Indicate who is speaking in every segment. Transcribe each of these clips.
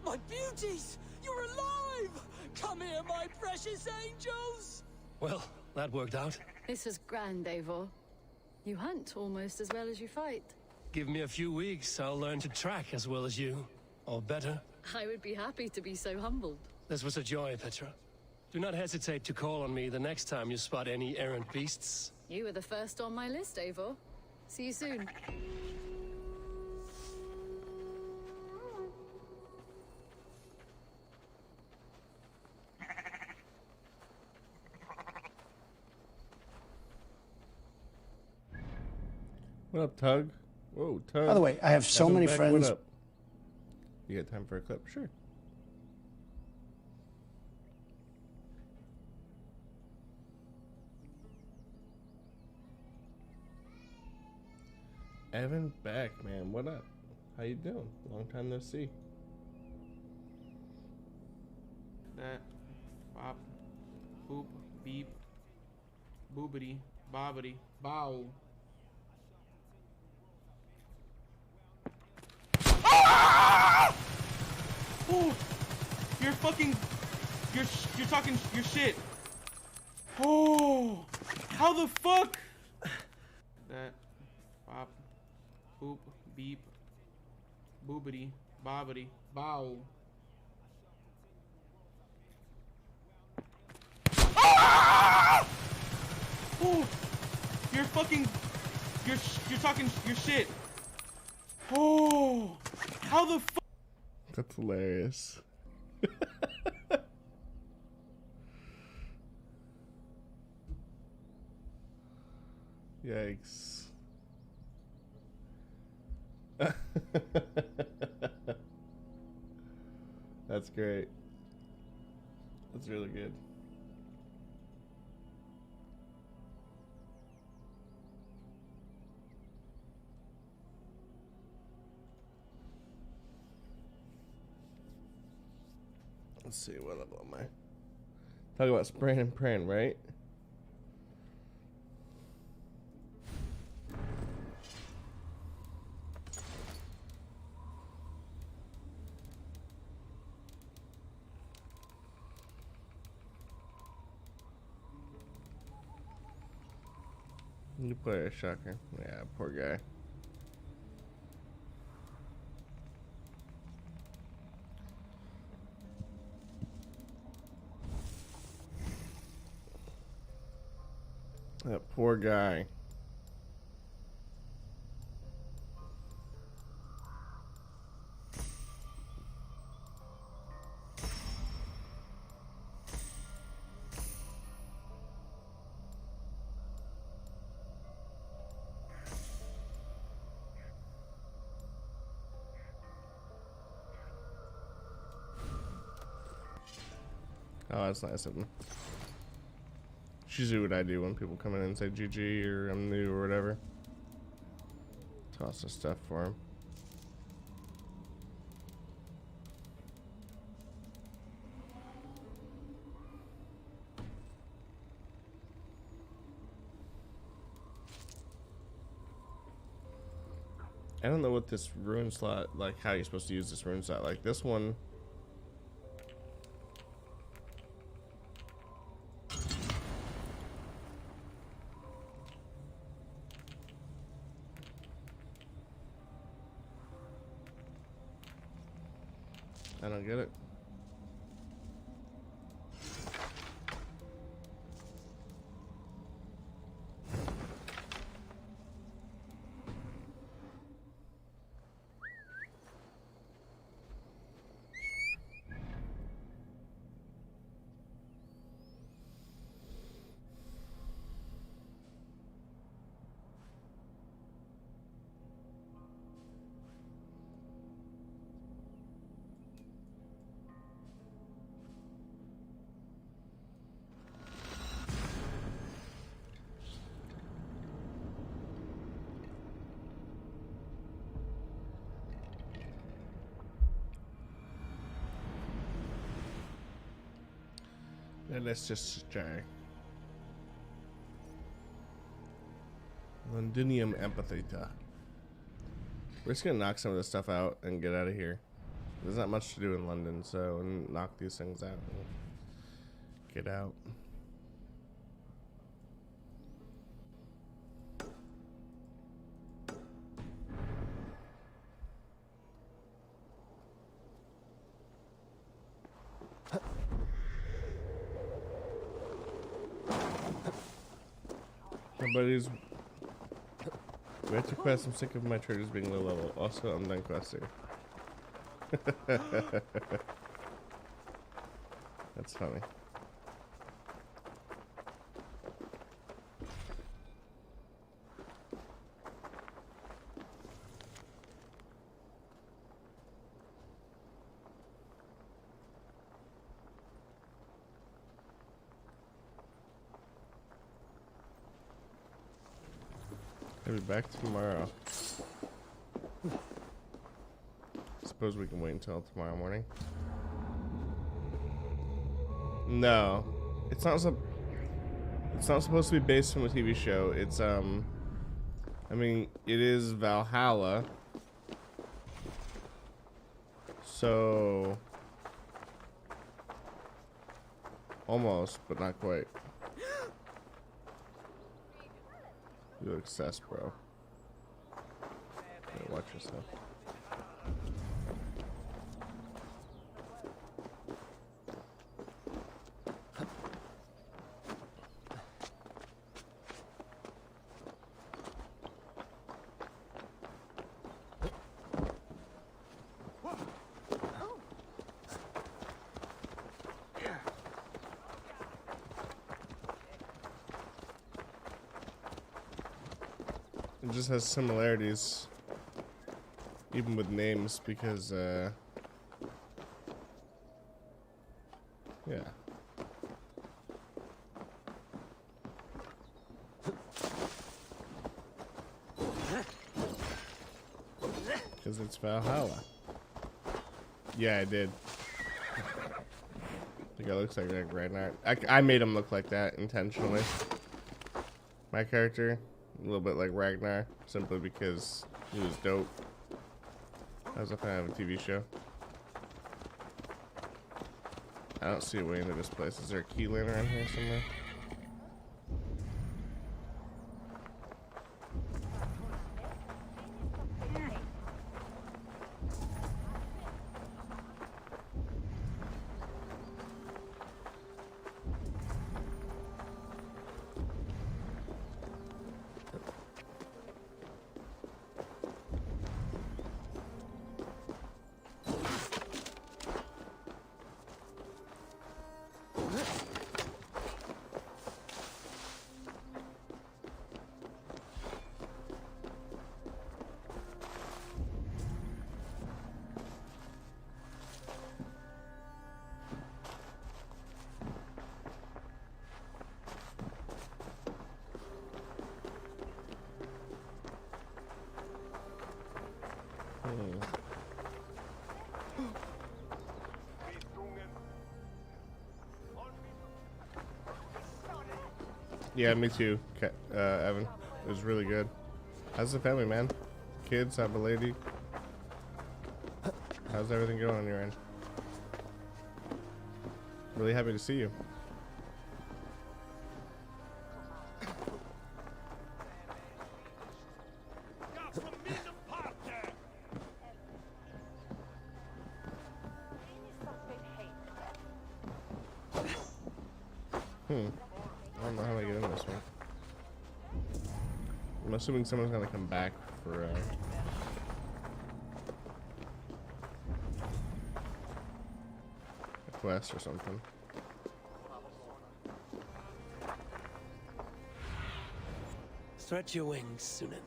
Speaker 1: My beauties! You're alive! Come here, my precious angels!
Speaker 2: Well, that worked out.
Speaker 3: This was grand, Eivor. You hunt almost as well as you fight.
Speaker 2: Give me a few weeks, I'll learn to track as well as you. Or better.
Speaker 3: I would be happy to be so humbled.
Speaker 2: This was a joy, Petra. Do not hesitate to call on me the next time you spot any errant beasts.
Speaker 3: You were the first on my list, Eivor. See you soon.
Speaker 4: What up, Tug? Whoa, Tug.
Speaker 5: By the way, I have so many friends.
Speaker 4: What up? You got time for a clip? Sure. Evan back, man. What up? How you doing? Long time no see.
Speaker 6: That, bop, boop, beep, boobity, bobbity, bow. Ah! Oh, you're fucking, you're talking your shit. Oh, how the fuck? That, bop, boop, beep, boobity, bobbity, bow. Ah! Oh, you're fucking, you're talking your shit. Oh, how the fuck?
Speaker 4: That's hilarious. Yikes. That's great. That's really good. Let's see, what level am I? Talk about spraying and praying, right? New player, shocker. Yeah, poor guy. That poor guy. Oh, that's nice of him. It's usually what I do when people come in and say GG or I'm new or whatever. Toss the stuff for him. I don't know what this rune slot, like how you're supposed to use this rune slot. Like this one. I don't get it. And let's just try. Londinium Amphitheater. We're just gonna knock some of this stuff out and get out of here. There's not much to do in London, so knock these things out. Get out. My buddies, we have to quest. I'm sick of my traders being low level. Also, I'm done questing. That's funny. I'll be back tomorrow. Suppose we can wait until tomorrow morning. No, it's not. It's not supposed to be based on a TV show. It's I mean, it is Valhalla. So almost, but not quite. You look sus, bro. Yeah, watch yourself. It just has similarities, even with names, because, yeah. Because it's Valhalla. Yeah, I did. The guy looks like Ragnar. I made him look like that intentionally. My character. A little bit like Ragnar, simply because he was dope. I was a fan of a TV show. I don't see a way into this place. Is there a Killin around here somewhere? Yeah, me too, Evan. It was really good. How's the family, man? Kids, have a lady? How's everything going on your end? Really happy to see you. I don't know how I get in this one. I'm assuming someone's gonna come back for a quest or something.
Speaker 2: Stretch your wings, Sunan.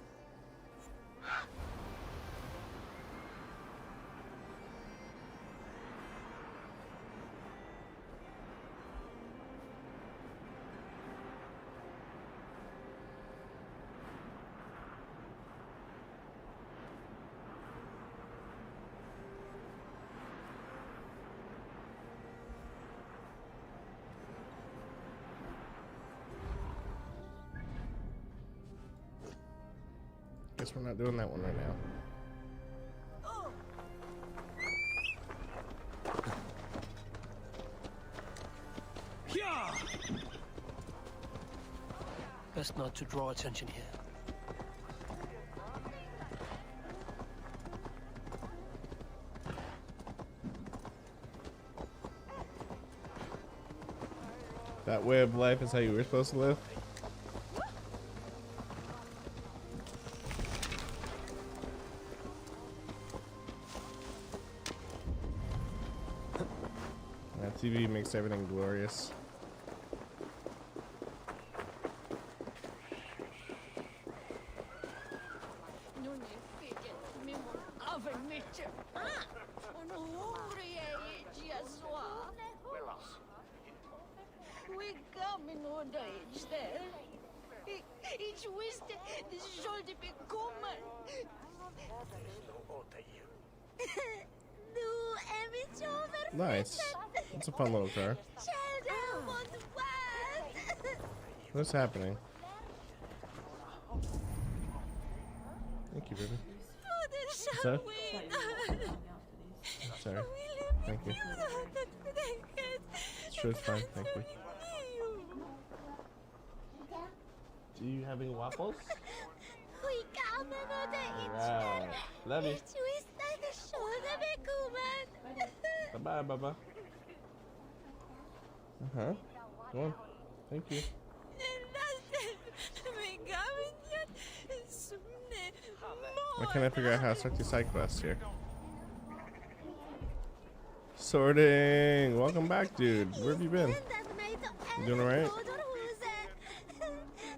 Speaker 4: Guess we're not doing that one right now.
Speaker 2: Best not to draw attention here.
Speaker 4: That way of life is how you were supposed to live. That TV makes everything glorious. Nice. That's a fun little car. What's happening? Thank you, baby. Sir? Sorry. Thank you. Sure, it's fine. Thank you. Do you have any waffles? Alright. Love you. Bye-bye, Baba. Uh-huh. Go on. Thank you. Why can't I figure out how to start these side quests here? Sorting! Welcome back, dude. Where have you been? You doing alright?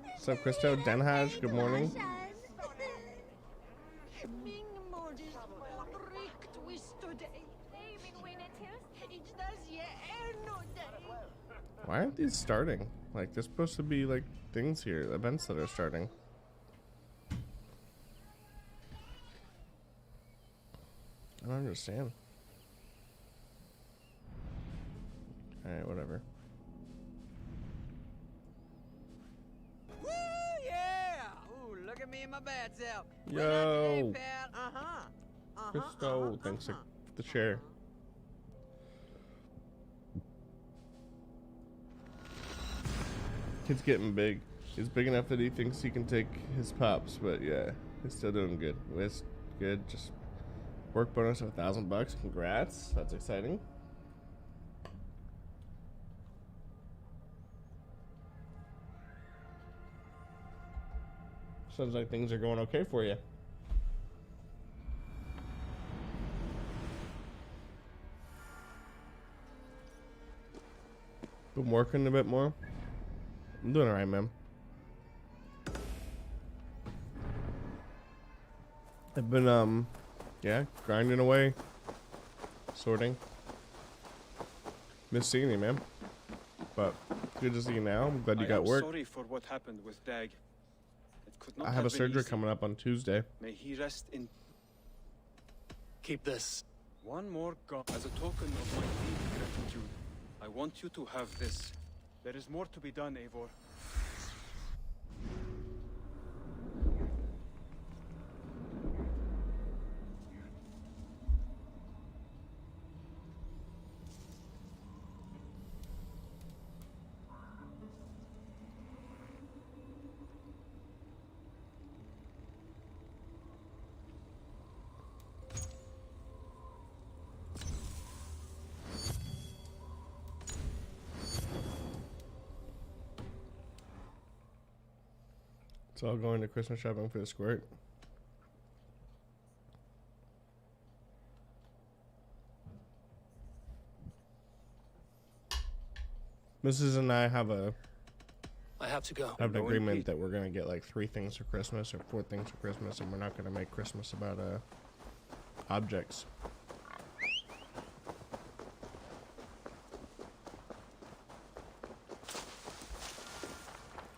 Speaker 4: What's up, Christo? Denhaj, good morning. Why aren't these starting? Like, there's supposed to be, like, things here, events that are starting. I don't understand. Alright, whatever.
Speaker 1: Woo, yeah! Ooh, look at me in my bad self.
Speaker 4: Yo!
Speaker 1: Uh-huh.
Speaker 4: Christo, thanks for the share. Kid's getting big. He's big enough that he thinks he can take his pops, but yeah, he's still doing good. It's good. Just work bonus of $1,000. Congrats. That's exciting. Sounds like things are going okay for you. Been working a bit more. I'm doing alright, man. I've been, yeah, grinding away. Sorting. Miss seeing you, man. But good to see you now. I'm glad you got work.
Speaker 5: Sorry for what happened with Dag. It could not
Speaker 4: I have a
Speaker 5: been
Speaker 4: surgery
Speaker 5: easy.
Speaker 4: coming up on Tuesday.
Speaker 5: May he rest in
Speaker 2: Keep this.
Speaker 5: one more god. As a token of my deep gratitude, I want you to have this. There is more to be done, Eivor.
Speaker 4: It's all going to Christmas shopping for the squirt. Mrs. and I have
Speaker 2: I have to go.
Speaker 4: an agreement that we're gonna get like 3 things for Christmas or 4 things for Christmas, and we're not gonna make Christmas about objects.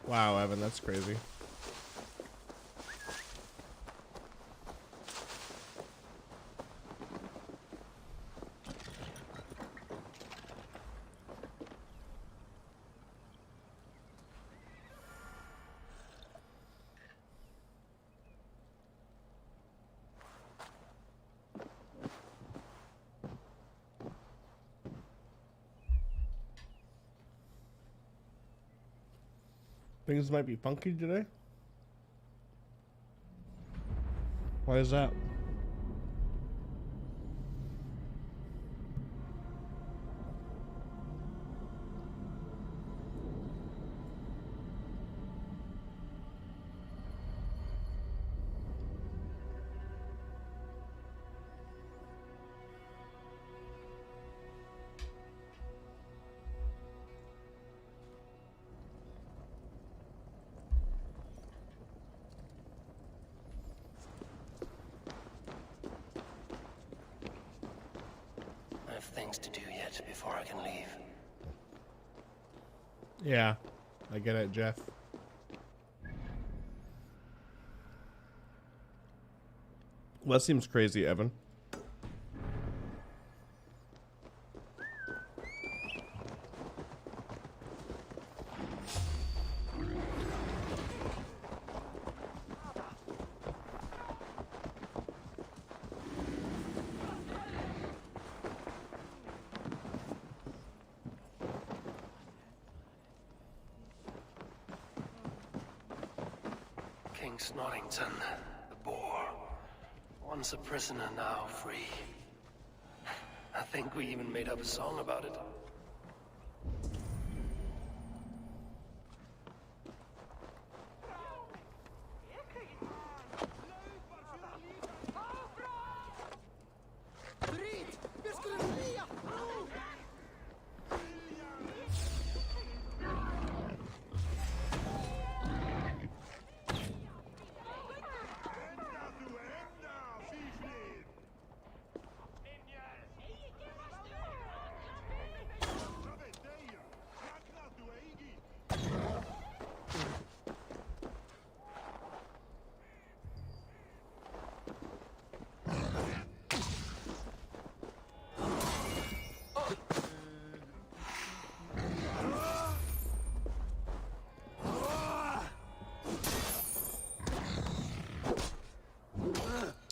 Speaker 4: Wow, Evan, that's crazy. Things might be funky today. Why is that?
Speaker 2: I have things to do yet before I can leave.
Speaker 4: Yeah, I get it, Jeff. Well, that seems crazy, Evan.
Speaker 2: King Snorrington, the boar. Once a prisoner, now free. I think we even made up a song about it.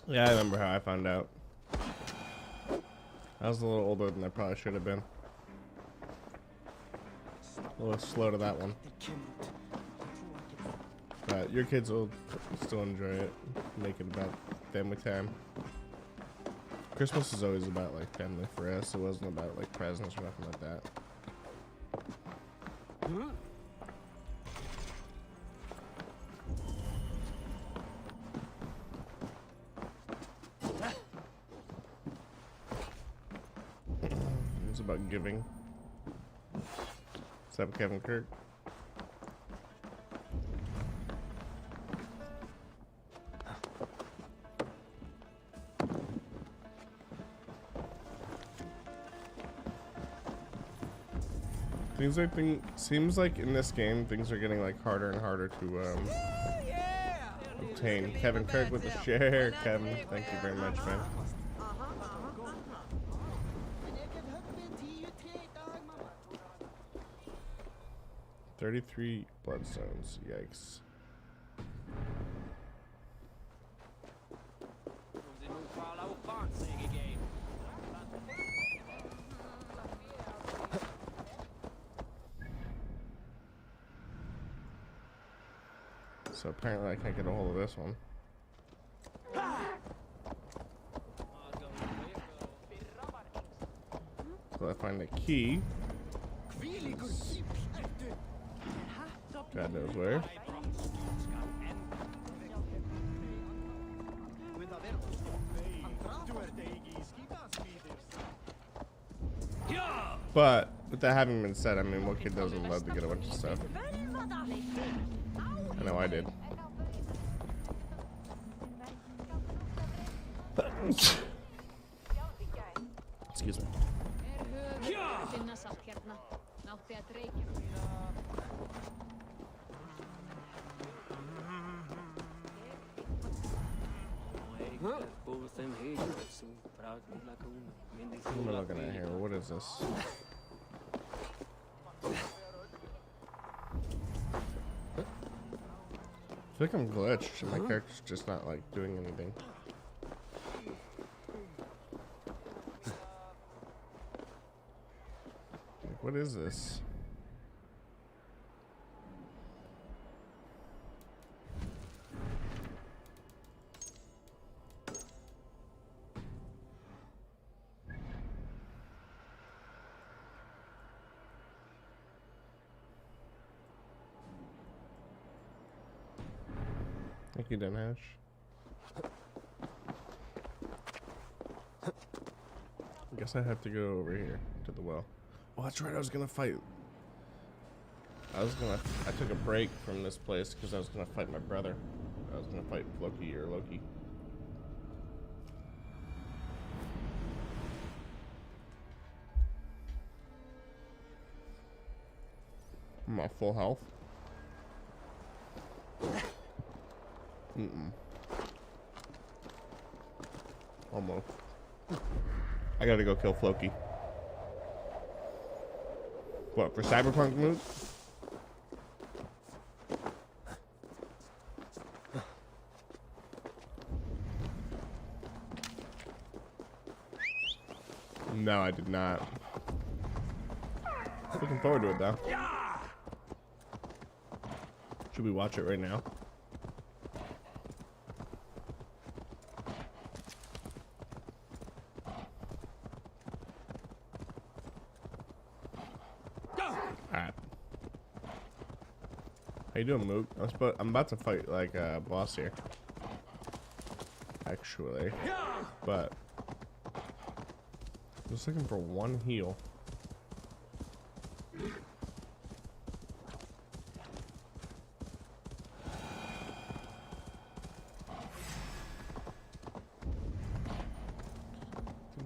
Speaker 4: Yeah, I remember how I found out. I was a little older than I probably should have been. A little slow to that one. But your kids will still enjoy it. Make it about family time. Christmas is always about like family for us. It wasn't about like presents or nothing like that. It's about giving. What's up, Kevin Kirk? Seems like in this game things are getting like harder and harder to obtain. Kevin Kirk with the share. Kevin, thank you very much, man. 33 bloodstones. Yikes. So apparently I can't get a hold of this one. So I find a key. God knows where. But with that having been said, I mean, what kid doesn't love to get a bunch of stuff? I know I did. Excuse me. What am I looking at here? What is this? I feel like I'm glitched and my character's just not like doing anything. Like, what is this? Thank you, Denhash. I guess I have to go over here to the well. Oh, that's right. I was gonna fight. I took a break from this place because I was gonna fight my brother. I was gonna fight Floki or Loki. I'm at full health. Almost. I gotta go kill Floki. What, for Cyberpunk mood? No, I did not. Looking forward to it though. Should we watch it right now? Alright. How you doing, Mook? I'm about to fight like a boss here. Actually. But just looking for one heal. Do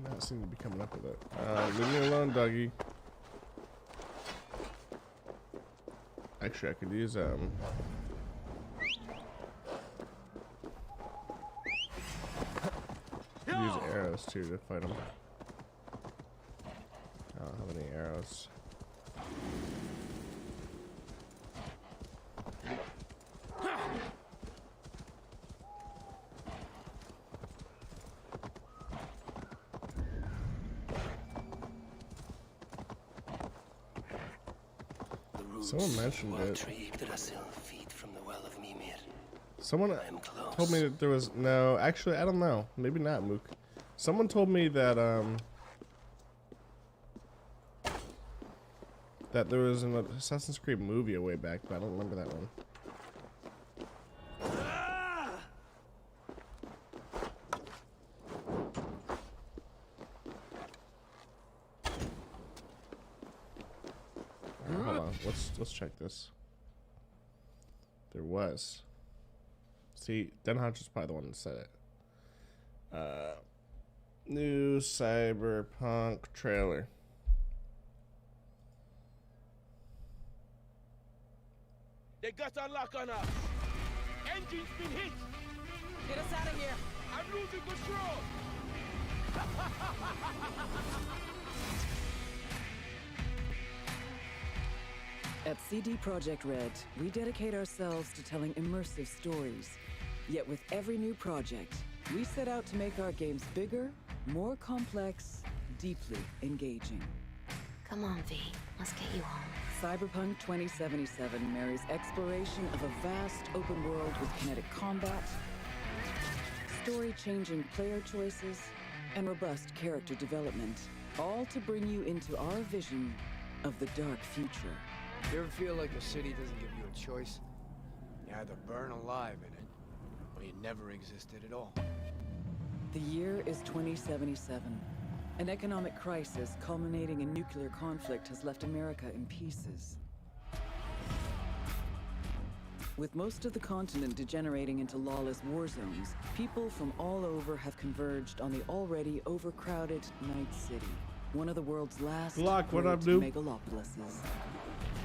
Speaker 4: not seem to be coming up with it. Leave me alone, doggy. Actually, I could use use arrows too to fight him. I don't have any arrows. Someone mentioned it. Someone told me that there was no. Actually, I don't know. Maybe not, Mook. Someone told me that that there was an Assassin's Creed movie a way back, but I don't remember that one. Hold on, let's check this. There was. See, Den Hodge is probably the one that said it. New Cyberpunk trailer.
Speaker 7: They got a lock on us. Engine's been hit.
Speaker 1: Get us out of here.
Speaker 7: I'm losing control.
Speaker 8: At CD Projekt Red, we dedicate ourselves to telling immersive stories. Yet with every new project, we set out to make our games bigger, more complex, deeply engaging.
Speaker 9: Come on, V. Let's get you home.
Speaker 8: Cyberpunk 2077 marries exploration of a vast open world with kinetic combat, story-changing player choices, and robust character development, all to bring you into our vision of the dark future.
Speaker 10: You ever feel like the city doesn't give you a choice? You either burn alive in it, or you never existed at all.
Speaker 8: The year is 2077. An economic crisis culminating in nuclear conflict has left America in pieces. With most of the continent degenerating into lawless war zones, people from all over have converged on the already overcrowded Night City, one of the world's last great megalopolises.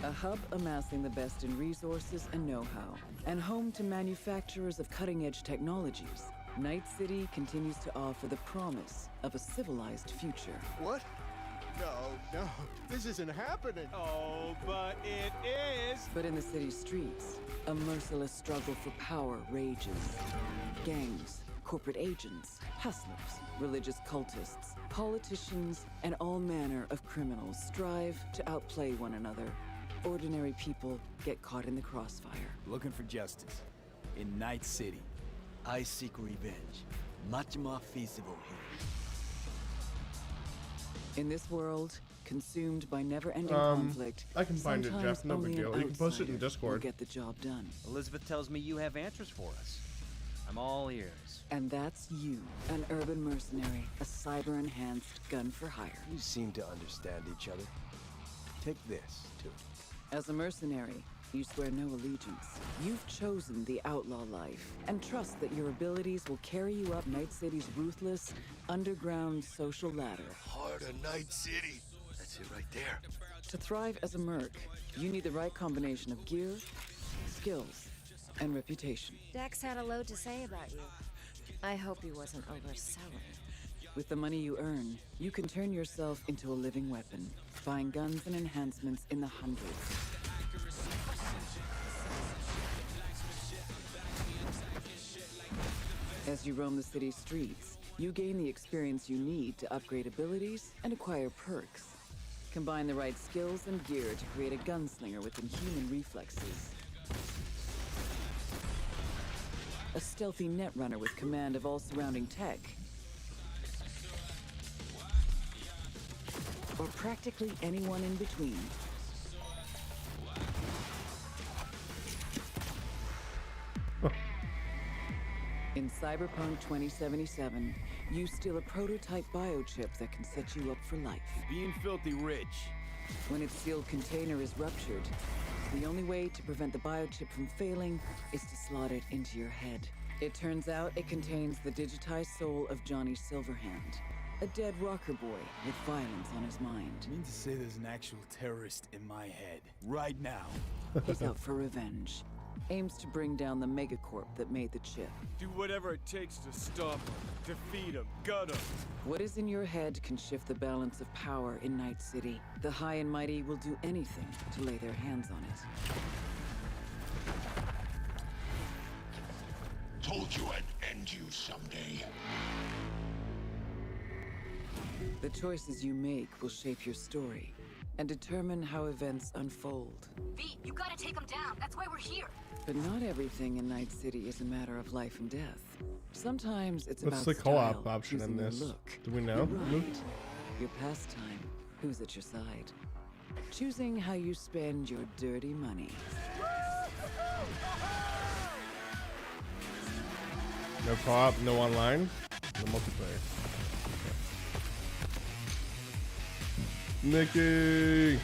Speaker 8: A hub amassing the best in resources and know-how, and home to manufacturers of cutting-edge technologies, Night City continues to offer the promise of a civilized future.
Speaker 11: What? No, this isn't happening.
Speaker 7: Oh, but it is.
Speaker 8: But in the city's streets, a merciless struggle for power rages. Gangs, corporate agents, hustlers, religious cultists, politicians, and all manner of criminals strive to outplay one another. Ordinary people get caught in the crossfire.
Speaker 12: Looking for justice. In Night City, I seek revenge. Much more feasible here.
Speaker 8: In this world, consumed by never-ending conflict,
Speaker 4: I can find it, Jeff. No big deal. You can post it in Discord.
Speaker 8: Get the job done.
Speaker 13: Elizabeth tells me you have answers for us. I'm all ears.
Speaker 8: And that's you, an urban mercenary, a cyber-enhanced gun for hire.
Speaker 10: You seem to understand each other. Take this, too.
Speaker 8: As a mercenary, you swear no allegiance. You've chosen the outlaw life, and trust that your abilities will carry you up Night City's ruthless, underground social ladder.
Speaker 12: Heart of Night City. That's it right there.
Speaker 8: To thrive as a merc, you need the right combination of gear, skills, and reputation.
Speaker 9: Dex had a load to say about you. I hope he wasn't overselling.
Speaker 8: With the money you earn, you can turn yourself into a living weapon, buying guns and enhancements in the hundreds. As you roam the city's streets, you gain the experience you need to upgrade abilities and acquire perks. Combine the right skills and gear to create a gunslinger with inhuman reflexes. A stealthy netrunner with command of all surrounding tech. Or practically anyone in between. In Cyberpunk 2077, you steal a prototype biochip that can set you up for life.
Speaker 12: Being filthy rich.
Speaker 8: When its sealed container is ruptured, the only way to prevent the biochip from failing is to slot it into your head. It turns out it contains the digitized soul of Johnny Silverhand, a dead rocker boy with violence on his mind.
Speaker 12: You mean to say there's an actual terrorist in my head, right now?
Speaker 8: He's out for revenge. Aims to bring down the megacorp that made the chip.
Speaker 5: Do whatever it takes to stop him, defeat him, gut him.
Speaker 8: What is in your head can shift the balance of power in Night City. The high and mighty will do anything to lay their hands on it.
Speaker 14: Told you I'd end you someday.
Speaker 8: The choices you make will shape your story and determine how events unfold.
Speaker 15: V, you gotta take him down. That's why we're here.
Speaker 8: But not everything in Night City is a matter of life and death. Sometimes it's
Speaker 4: What's
Speaker 8: about
Speaker 4: the co-op
Speaker 8: style,
Speaker 4: option in
Speaker 8: choosing your
Speaker 4: this?
Speaker 8: look,
Speaker 4: Do we know?
Speaker 8: your ride, your pastime, who's at your side. Choosing how you spend your dirty money.
Speaker 4: No co-op, no online, no multiplayer. Nikki!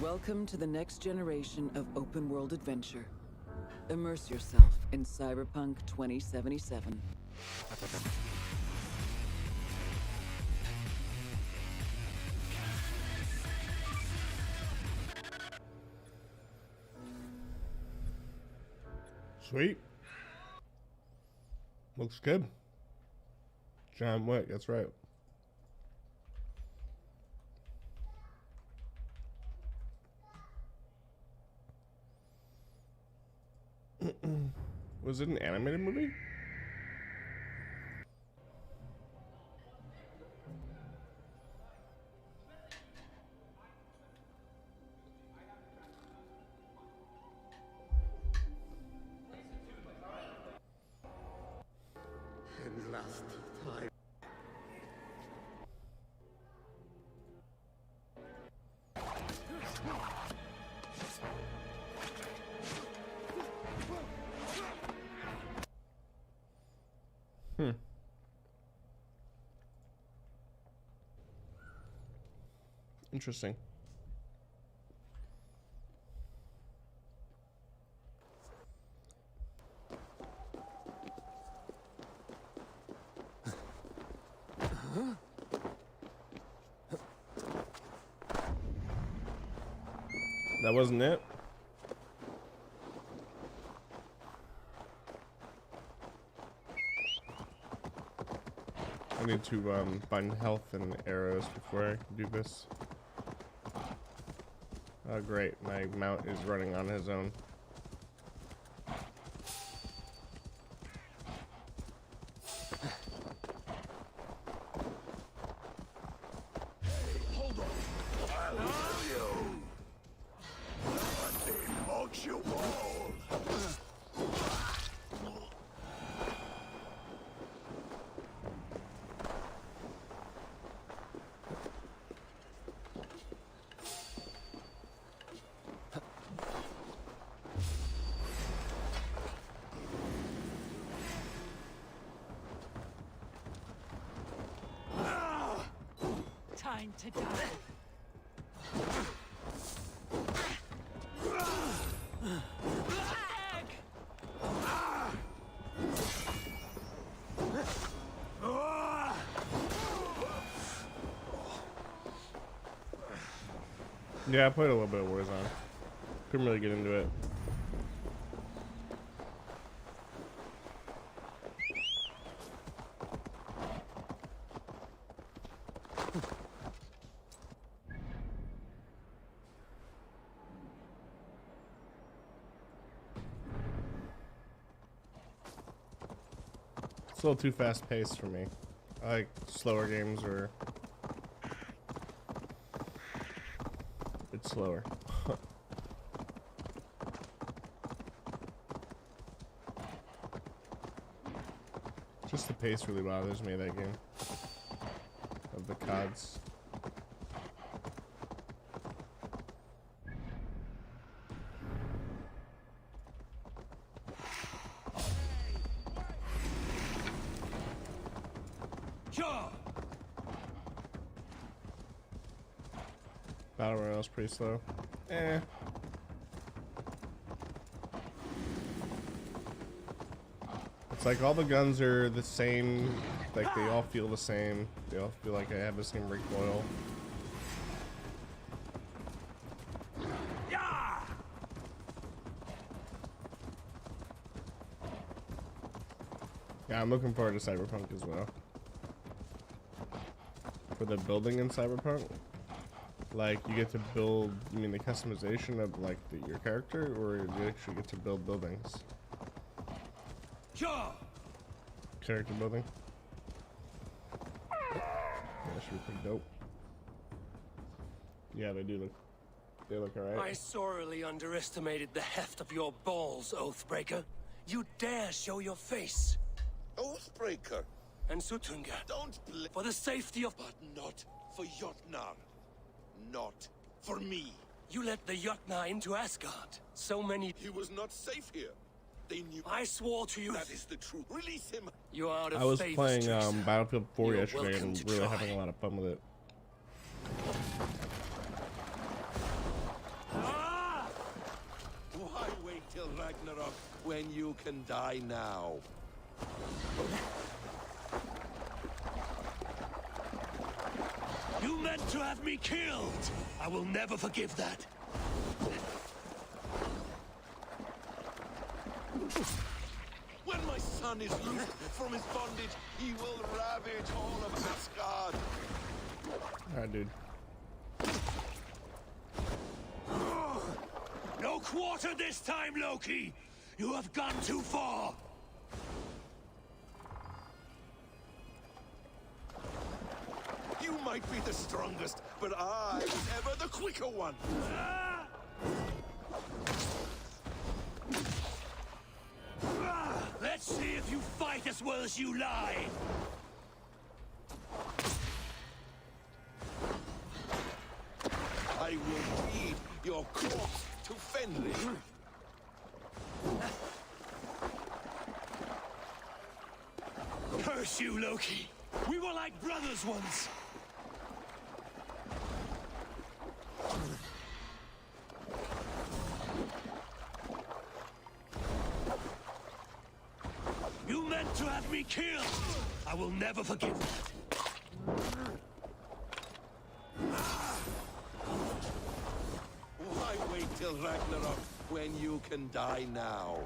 Speaker 8: Welcome to the next generation of open world adventure. Immerse yourself in Cyberpunk 2077.
Speaker 4: Sweet. Looks good. John Wick, that's right. Was it an animated movie?
Speaker 14: And last time.
Speaker 4: Interesting. That wasn't it? I need to find health and arrows before I do this. Oh great, my mount is running on his own.
Speaker 14: Hold on. I'll tell you. Monday marks you all.
Speaker 1: mine to die.
Speaker 4: Yeah, I played a little bit of Warzone. Couldn't really get into it. It's a little too fast paced for me. I like slower games or it's slower. Just the pace really bothers me of that game. Of the CODs. Battle Royale's pretty slow. Eh. It's like all the guns are the same, like they all feel the same. They all feel like they have the same recoil. Yeah, I'm looking forward to Cyberpunk as well. For the building in Cyberpunk, like you get to build, you mean the customization of like your character, or you actually get to build buildings? Character building. Yeah, that should be pretty dope. Yeah, they do look. They look alright.
Speaker 2: I sorely underestimated the heft of your balls, Oathbreaker. You dare show your face.
Speaker 14: Oathbreaker.
Speaker 2: And Sutunga.
Speaker 14: Don't play.
Speaker 2: For the safety of...
Speaker 14: But not for Jotnar. Not for me.
Speaker 2: You let the Jotnar into Asgard. So many...
Speaker 14: He was not safe here. They knew...
Speaker 2: I swore to you...
Speaker 14: That is the truth. Release him.
Speaker 2: You are out of
Speaker 4: I was
Speaker 2: favors,
Speaker 4: playing
Speaker 2: Jason.
Speaker 4: Battlefield 4
Speaker 2: You're
Speaker 4: yesterday
Speaker 2: welcome
Speaker 4: and
Speaker 2: to
Speaker 4: really
Speaker 2: try.
Speaker 4: having a lot of fun with it.
Speaker 14: Why wait till Ragnarok when you can die now?
Speaker 2: You meant to have me killed. I will never forgive that.
Speaker 14: When my son is loosed from his bondage, he will ravage all of Asgard.
Speaker 4: Alright, dude.
Speaker 2: No quarter this time, Loki! You have gone too far!
Speaker 14: You might be the strongest, but I was ever the quicker one.
Speaker 2: Let's see if you fight as well as you lie!
Speaker 14: I will feed your corpse to Fenrir.
Speaker 2: Curse you, Loki! We were like brothers once! You meant to have me killed! I will never forgive that!
Speaker 14: Why wait till Ragnarok when you can die now?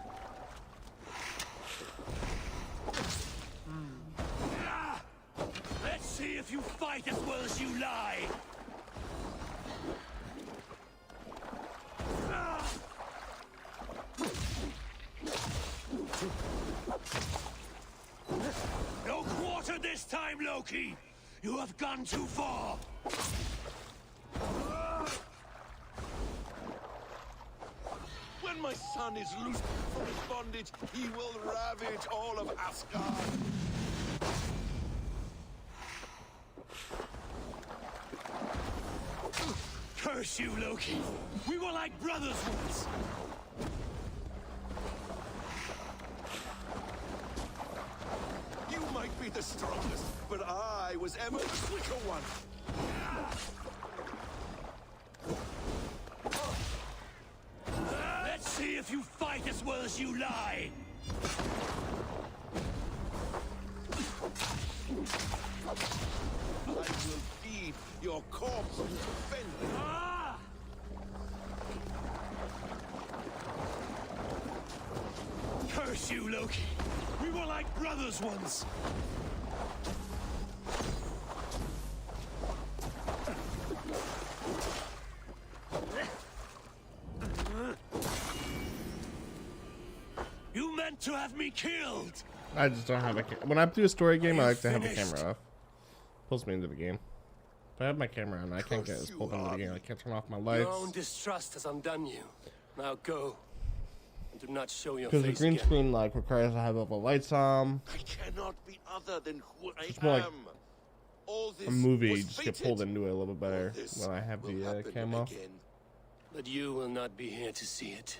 Speaker 2: Let's see if you fight as well as you lie! No quarter this time, Loki! You have gone too far!
Speaker 14: When my son is loosed from his bondage, he will ravage all of Asgard.
Speaker 2: Curse you, Loki! We were like brothers once!
Speaker 14: You might be the strongest, but I was ever the quicker one. Let's see if you fight as well as you lie! I will feed your corpse to defend you. Curse you, Loki! We were like brothers once! You meant to have me killed!
Speaker 4: I just don't have a when I do a story game, I like to have the camera off. Pulls me into the game. If I have my camera on, I can't get as pulled into the game. I can't turn off my lights.
Speaker 2: Your own distrust has undone you. Now go. And do not show your
Speaker 4: Because
Speaker 2: face
Speaker 4: the green
Speaker 2: again.
Speaker 4: screen like requires to have all the lights on.
Speaker 14: I cannot be other than who I
Speaker 4: It's more like
Speaker 14: am. All this
Speaker 4: a movie,
Speaker 14: was
Speaker 4: you just
Speaker 14: fated.
Speaker 4: get pulled into it a little bit better
Speaker 14: All this
Speaker 4: when I have
Speaker 14: will
Speaker 4: the
Speaker 14: happen
Speaker 4: cam off.
Speaker 14: again.
Speaker 2: But you will not be here to see it.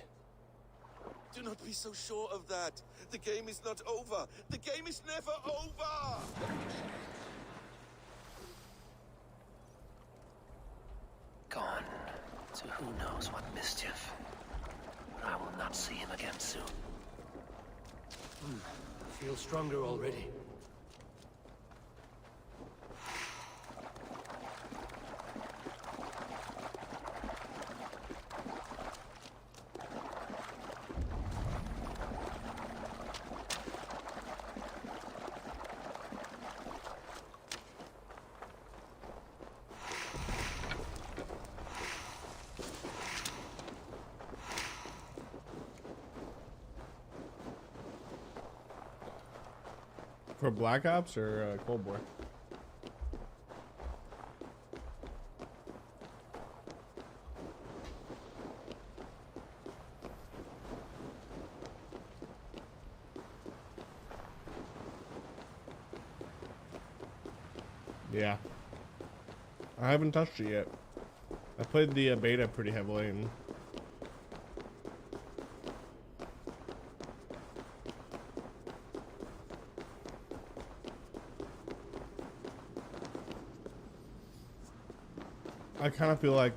Speaker 14: Do not be so sure of that. The game is not over. The game is never over.
Speaker 2: Gone to who knows what mischief. But I will not see him again soon. I feel stronger already.
Speaker 4: For Black Ops or Cold War? Yeah. I haven't touched it yet. I played the beta pretty heavily and I kind of feel like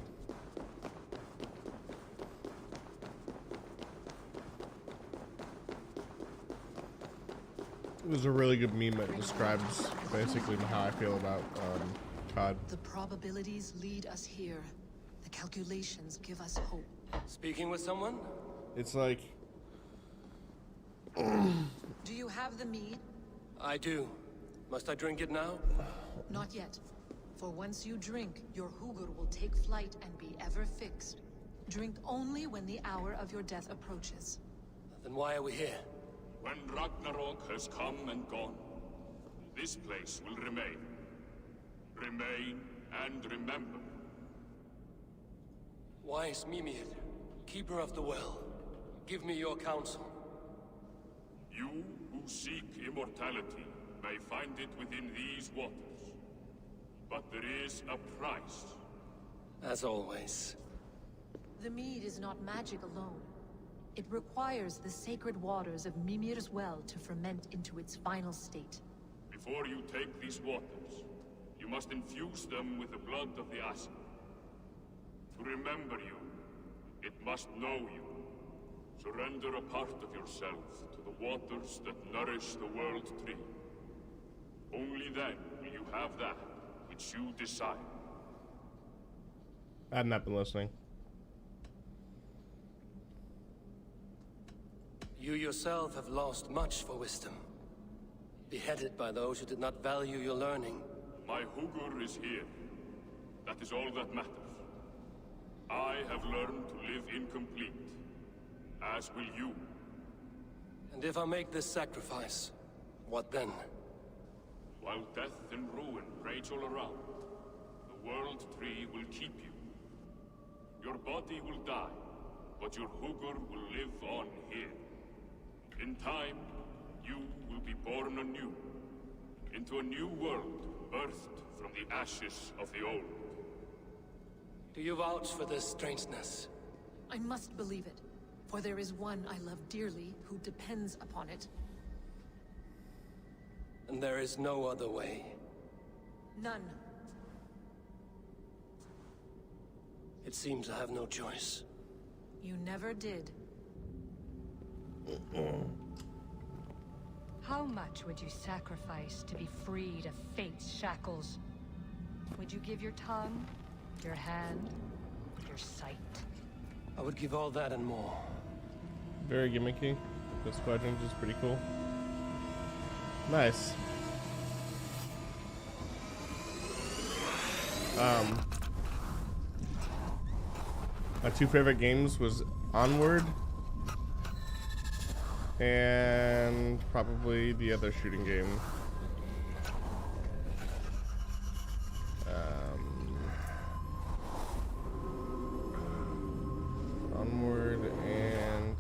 Speaker 4: it was a really good meme that describes basically how I feel about COD.
Speaker 13: The probabilities lead us here. The calculations give us hope.
Speaker 2: Speaking with someone?
Speaker 4: It's like
Speaker 13: Do you have the mead?
Speaker 2: I do. Must I drink it now?
Speaker 13: Not yet. For once you drink, your Hugur will take flight and be ever fixed. Drink only when the hour of your death approaches.
Speaker 2: Then why are we here?
Speaker 16: When Ragnarok has come and gone, this place will remain. Remain and remember.
Speaker 2: Wise Mimir, keeper of the well, give me your counsel.
Speaker 16: You who seek immortality may find it within these waters. But there is a price.
Speaker 2: As always.
Speaker 13: The mead is not magic alone. It requires the sacred waters of Mimir's well to ferment into its final state.
Speaker 16: Before you take these waters, you must infuse them with the blood of the Asa. To remember you, it must know you. Surrender a part of yourself to the waters that nourish the World Tree. Only then will you have that which you desire.
Speaker 4: I've not been listening.
Speaker 2: You yourself have lost much for wisdom. Beheaded by those who did not value your learning.
Speaker 16: My Hugur is here. That is all that matters. I have learned to live incomplete, as will you.
Speaker 2: And if I make this sacrifice, what then?
Speaker 16: While death and ruin rage all around, the World Tree will keep you. Your body will die, but your Hugur will live on here. In time, you will be born anew, into a new world birthed from the ashes of the old.
Speaker 2: Do you vouch for this strangeness?
Speaker 13: I must believe it, for there is one I love dearly who depends upon it.
Speaker 2: And there is no other way.
Speaker 13: None.
Speaker 2: It seems I have no choice.
Speaker 13: You never did.
Speaker 15: How much would you sacrifice to be freed of fate's shackles? Would you give your tongue, your hand, your sight?
Speaker 2: I would give all that and more.
Speaker 4: Very gimmicky. The squadron is pretty cool. Nice. My two favorite games was Onward and probably the other shooting game. Onward and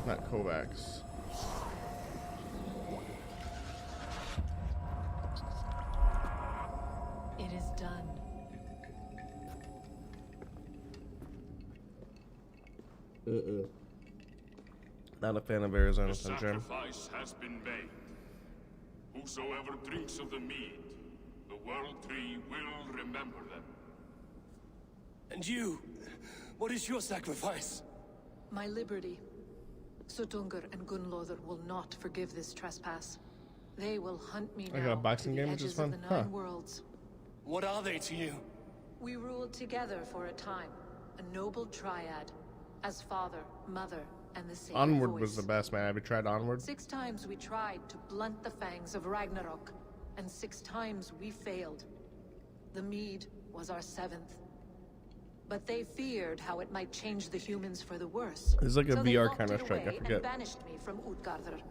Speaker 4: not Kovacs.
Speaker 13: It is done.
Speaker 4: Not a fan of Arizona
Speaker 16: The
Speaker 4: Sunshine.
Speaker 16: sacrifice has been made. Whosoever drinks of the mead, the World Tree will remember them.
Speaker 2: And you? What is your sacrifice?
Speaker 13: My liberty. Sutungur and Gunlothar will not forgive this trespass. They will hunt me
Speaker 4: I
Speaker 13: now
Speaker 4: got a boxing
Speaker 13: to the
Speaker 4: game, which is
Speaker 13: edges of
Speaker 4: fun.
Speaker 13: the Nine
Speaker 4: Huh.
Speaker 13: Worlds.
Speaker 2: What are they to you?
Speaker 13: We ruled together for a time, a noble triad, as father, mother, and the sacred
Speaker 4: Onward
Speaker 13: voice.
Speaker 4: was the best, man. Have you tried Onward?
Speaker 13: 6 times we tried to blunt the fangs of Ragnarok, and 6 times we failed. The mead was our 7th. But they feared how it might change the humans for the worse.
Speaker 4: It's like a
Speaker 13: so they
Speaker 4: VR
Speaker 13: locked
Speaker 4: kind of
Speaker 13: it
Speaker 4: strike, I
Speaker 13: away
Speaker 4: forget.
Speaker 13: and banished me from Utgardr.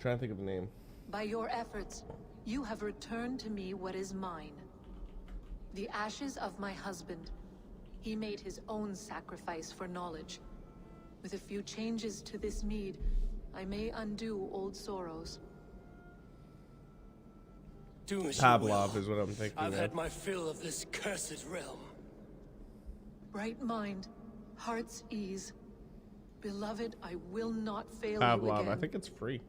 Speaker 4: Trying to think of the name.
Speaker 13: By your efforts, you have returned to me what is mine. The ashes of my husband. He made his own sacrifice for knowledge. With a few changes to this mead, I may undo old sorrows.
Speaker 2: Do as you
Speaker 4: Pavlov
Speaker 2: will.
Speaker 4: is what I'm thinking
Speaker 2: I've
Speaker 4: of.
Speaker 2: had my fill of this cursed realm.
Speaker 13: Bright mind, heart's ease. Beloved, I will not fail you
Speaker 4: Pavlov,
Speaker 13: again.
Speaker 4: I think it's free.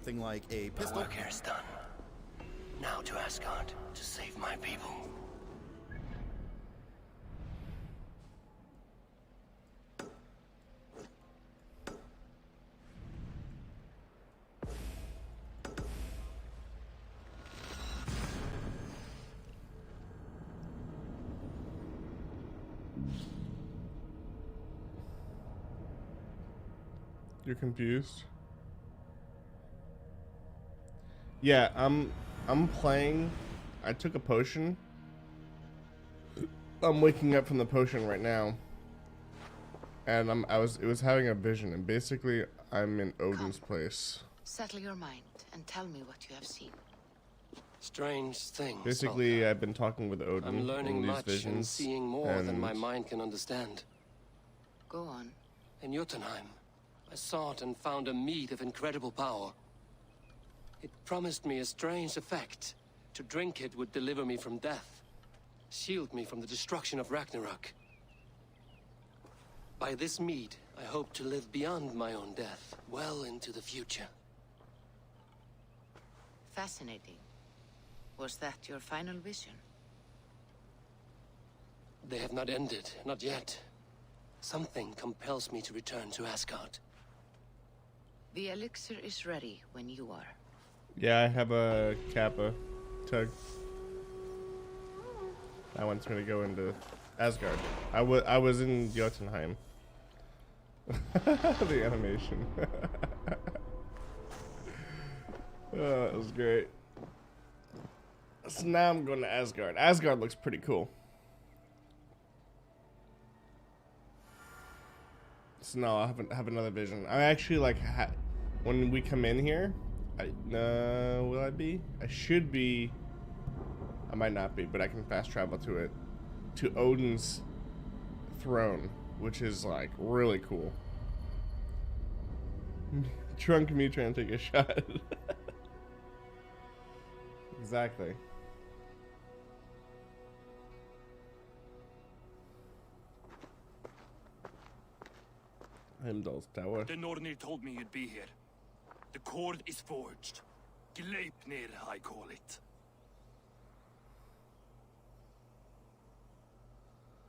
Speaker 12: Thing like a
Speaker 2: My
Speaker 12: pistol.
Speaker 2: work here is done. Now to Asgard to save my people.
Speaker 4: You're confused? Yeah, I'm playing. I took a potion. I'm waking up from the potion right now. And it was having a vision, and basically I'm in Odin's place.
Speaker 17: Settle your mind and tell me what you have seen.
Speaker 2: Strange things.
Speaker 4: Basically, I've been talking with Odin
Speaker 2: I'm learning
Speaker 4: in these
Speaker 2: much
Speaker 4: visions,
Speaker 2: and seeing more than my
Speaker 4: and
Speaker 2: mind can understand.
Speaker 17: Go on.
Speaker 2: In Jotunheim, I sought and found a mead of incredible power. It promised me a strange effect. To drink it would deliver me from death, shield me from the destruction of Ragnarok. By this mead, I hope to live beyond my own death, well into the future.
Speaker 17: Fascinating. Was that your final vision?
Speaker 2: They have not ended, not yet. Something compels me to return to Asgard.
Speaker 17: The elixir is ready when you are.
Speaker 4: yeah, I have a Kappa tug. That wants me to go into Asgard. I was in Jotunheim. The animation. Oh, that was great. So now I'm going to Asgard. Asgard looks pretty cool. So no, I have another vision. I actually like when we come in here. Will I be? I should be. I might not be, but I can fast travel to it, to Odin's throne, which is like really cool. Drunk me trying to take a shot. Exactly. Heimdall's tower.
Speaker 16: The Nornir told me you'd be here. The cord is forged. Gleipnir, I call it.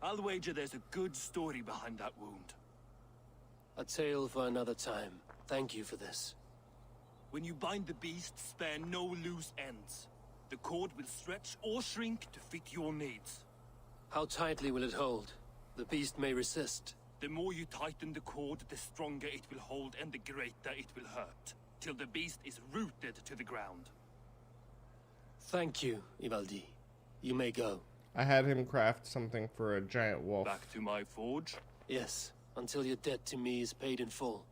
Speaker 16: I'll wager there's a good story behind that wound.
Speaker 2: A tale for another time. Thank you for this.
Speaker 16: When you bind the beast, spare no loose ends. The cord will stretch or shrink to fit your needs.
Speaker 2: How tightly will it hold? The beast may resist.
Speaker 16: The more you tighten the cord, the stronger it will hold and the greater it will hurt, till the beast is rooted to the ground.
Speaker 2: Thank you, Ivaldi. You may go.
Speaker 4: I had him craft something for a giant wolf.
Speaker 16: Back to my forge?
Speaker 2: Yes, until your debt to me is paid in full.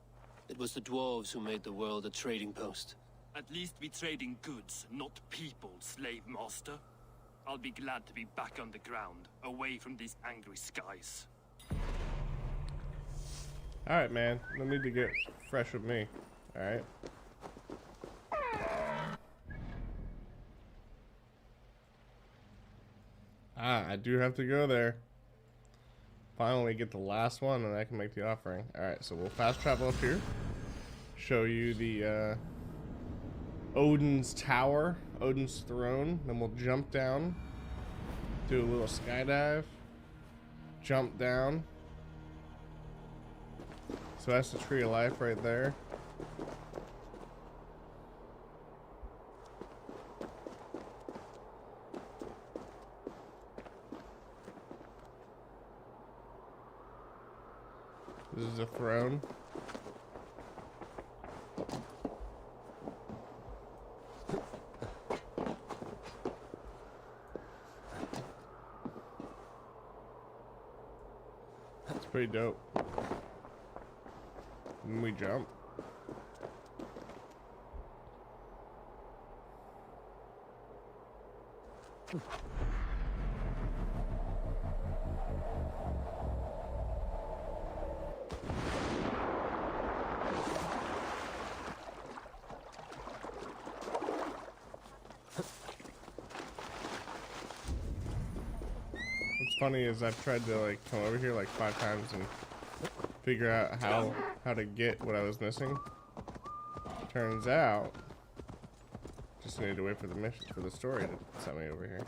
Speaker 2: It was the dwarves who made the world a trading post.
Speaker 16: At least we trade in goods, not people, slave master. I'll be glad to be back on the ground, away from these angry skies.
Speaker 4: Alright, man. No need to get fresh with me. Alright. I do have to go there. Finally get the last one and I can make the offering. Alright, so we'll fast travel up here. Show you the Odin's tower, Odin's throne. Then we'll jump down, do a little skydive, jump down. So that's the tree of life right there. This is a throne. That's pretty dope. And we jump. What's funny is I've tried to like come over here like 5 times and figure out how to get what I was missing. Turns out, just need to wait for the mission, for the story to send me over here.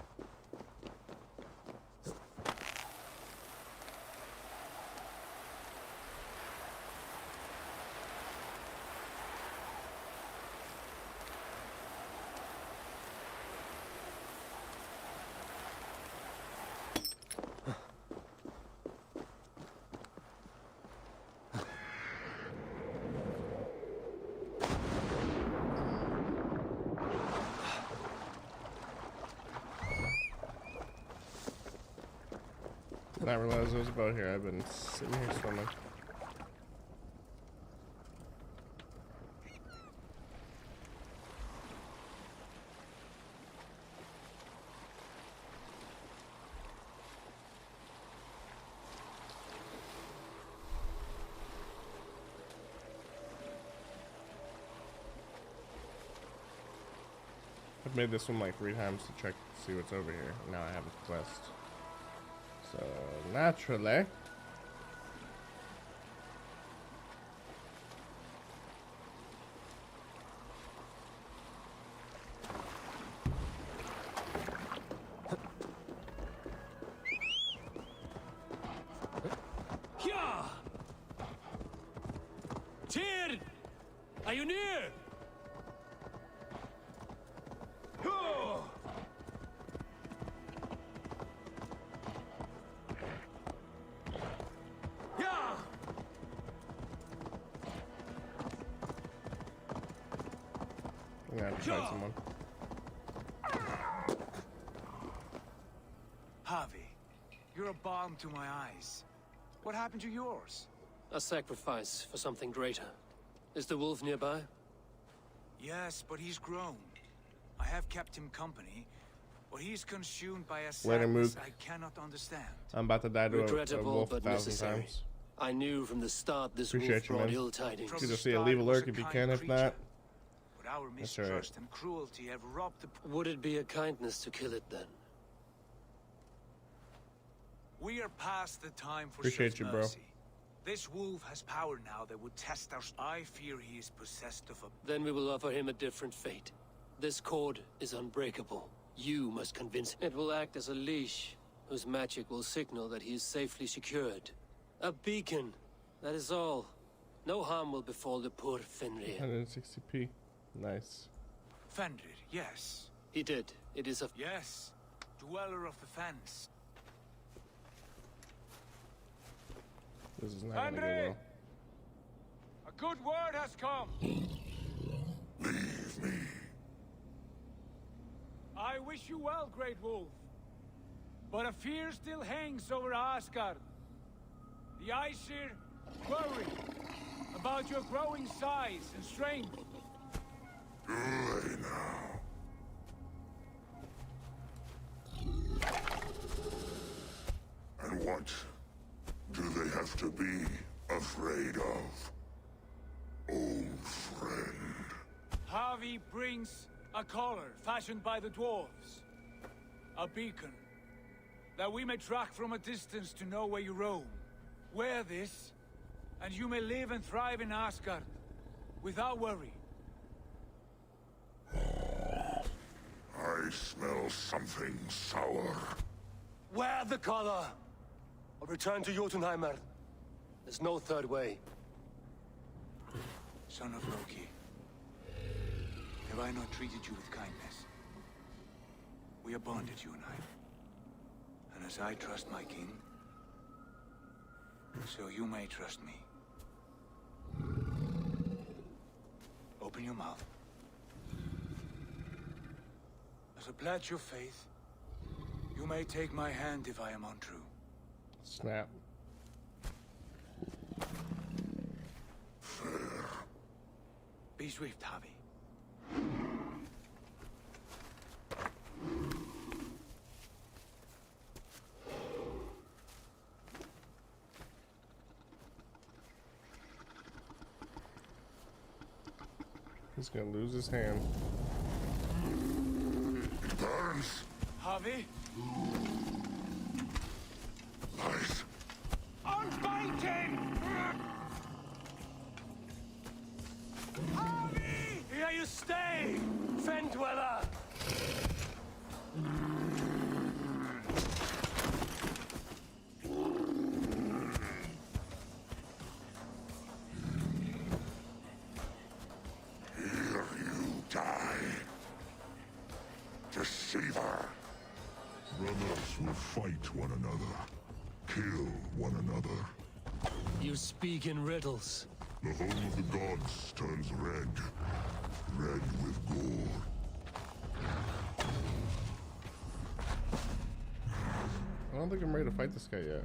Speaker 4: I didn't realize there was a boat here. I've been sitting here swimming. I've made this one like 3 times to check to see what's over here. Now I have a quest. So, naturally,
Speaker 2: Tyr! Are you near?
Speaker 4: I'm gonna have to find someone.
Speaker 10: Javi, you're a balm to my eyes. What happened to yours?
Speaker 2: A sacrifice for something greater. Is the wolf nearby?
Speaker 10: Yes, but he's grown. I have kept him company, but he's consumed by a
Speaker 4: Later,
Speaker 10: sadness
Speaker 4: Mook.
Speaker 10: I cannot understand.
Speaker 4: I'm about to die to a
Speaker 2: Regrettable
Speaker 4: wolf
Speaker 2: but
Speaker 4: 1,000
Speaker 2: necessary.
Speaker 4: times.
Speaker 2: I knew from the start this wolf
Speaker 4: Appreciate you,
Speaker 2: brought
Speaker 4: man.
Speaker 2: ill tidings.
Speaker 4: Good to see you. Leave a lurk if you can. If not,
Speaker 10: But our
Speaker 4: that's alright.
Speaker 10: mistrust and cruelty have robbed the...
Speaker 2: Would it be a kindness to kill it then?
Speaker 10: We are past the time for
Speaker 4: Appreciate
Speaker 10: such
Speaker 4: you, bro.
Speaker 10: mercy.
Speaker 18: This wolf has power now that would test our... I fear he is possessed of a...
Speaker 2: Then we will offer him a different fate. This cord is unbreakable. You must convince him. It will act as a leash, whose magic will signal that he is safely secured. A beacon, that is all. No harm will befall the poor Fenrir.
Speaker 4: 160p. Nice.
Speaker 18: Fenrir, yes.
Speaker 2: He did. It is a...
Speaker 18: Yes. Dweller of the fence.
Speaker 4: This is not gonna go
Speaker 7: Henry!
Speaker 4: well.
Speaker 7: A good word has come.
Speaker 14: Leave me.
Speaker 7: I wish you well, Great Wolf. But a fear still hangs over Asgard. The Aesir worry about your growing size and strength.
Speaker 14: Do they now? And what do they have to be afraid of? Old friend.
Speaker 7: Harvey brings a collar fashioned by the dwarves. A beacon. That we may track from a distance to know where you roam. Wear this, and you may live and thrive in Asgard, without worry.
Speaker 14: I smell something sour.
Speaker 2: Wear the collar! Or return to Jotunheimer. There's no third way.
Speaker 18: Son of Loki. Have I not treated you with kindness? We are bonded, you and I. And as I trust my king, so you may trust me. Open your mouth. As a pledge of faith, you may take my hand if I am untrue.
Speaker 4: Snap.
Speaker 18: Be swift, Harvey.
Speaker 4: He's gonna lose his hand.
Speaker 14: It burns.
Speaker 7: Harvey?
Speaker 14: Nice.
Speaker 7: Unbind him! Harvey!
Speaker 2: Here you stay, Fen Dweller!
Speaker 14: Here you die. Deceiver. Brothers will fight one another. Kill one another.
Speaker 2: You speak in riddles.
Speaker 14: The home of the gods turns red. Red with gore.
Speaker 4: I don't think I'm ready to fight this guy yet.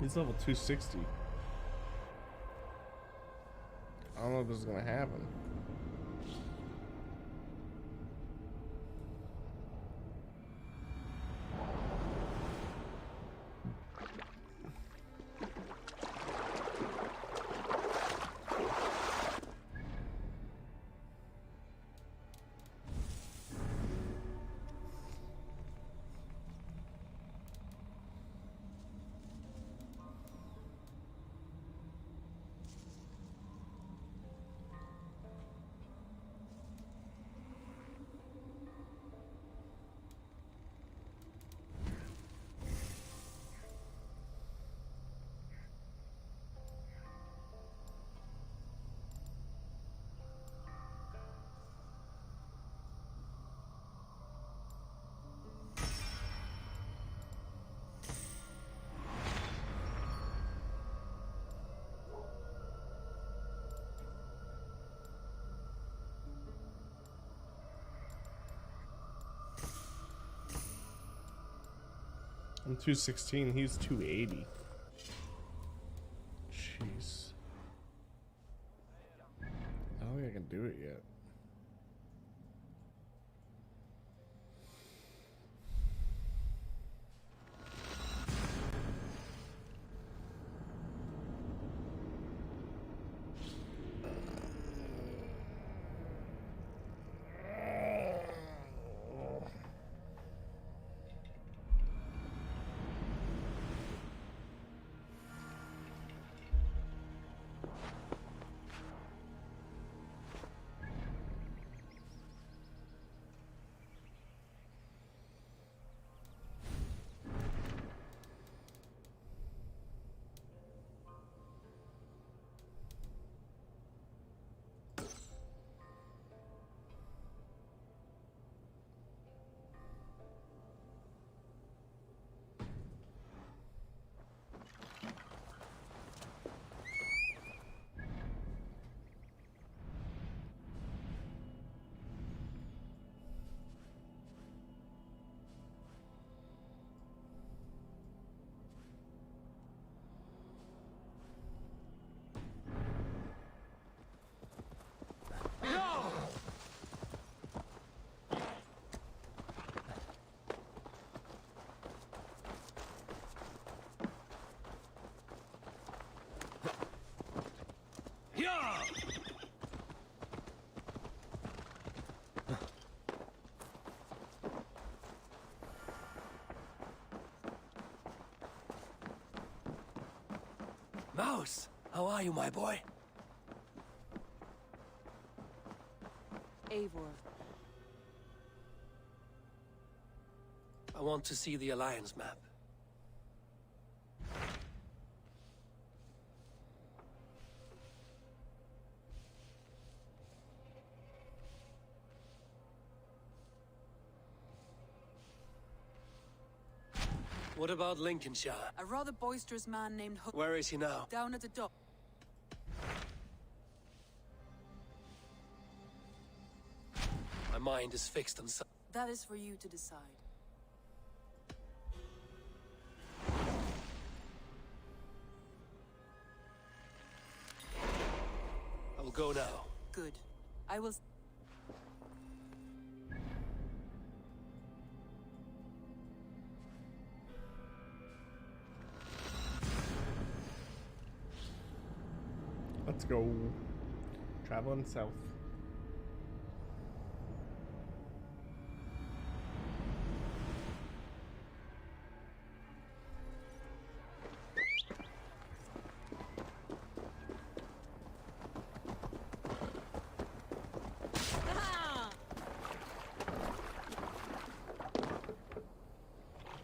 Speaker 4: He's level 260. I don't know if this is gonna happen. I'm 216. He's 280. Jeez. I don't think I can do it yet.
Speaker 2: Mouse, how are you, my boy?
Speaker 19: Eivor.
Speaker 2: I want to see the Alliance map. What about Lincolnshire?
Speaker 19: A rather boisterous man named Hook.
Speaker 2: Where is he now?
Speaker 19: Down at the dock.
Speaker 2: My mind is fixed on
Speaker 19: That is for you to decide.
Speaker 2: I will go now.
Speaker 19: Good. I will...
Speaker 4: Let's go. Traveling south.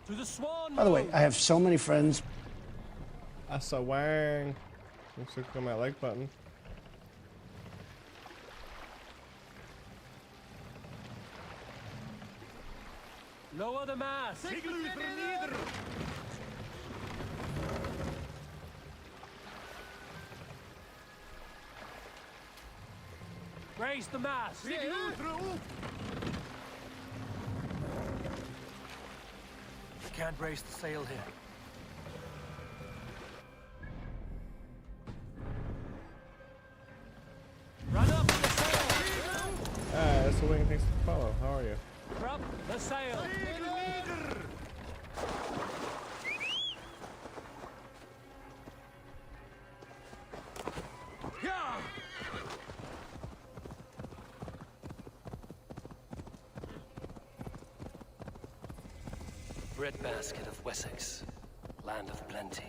Speaker 2: To the Swan.
Speaker 20: By the way, I have so many friends.
Speaker 4: Asa Wang. Looks like on my like button.
Speaker 2: Lower the mast. Raise the mast. Can't raise the sail here. Run up the sail!
Speaker 4: That's the wing things to follow. How are you?
Speaker 2: Drop the sail! Breadbasket of Wessex, land of plenty.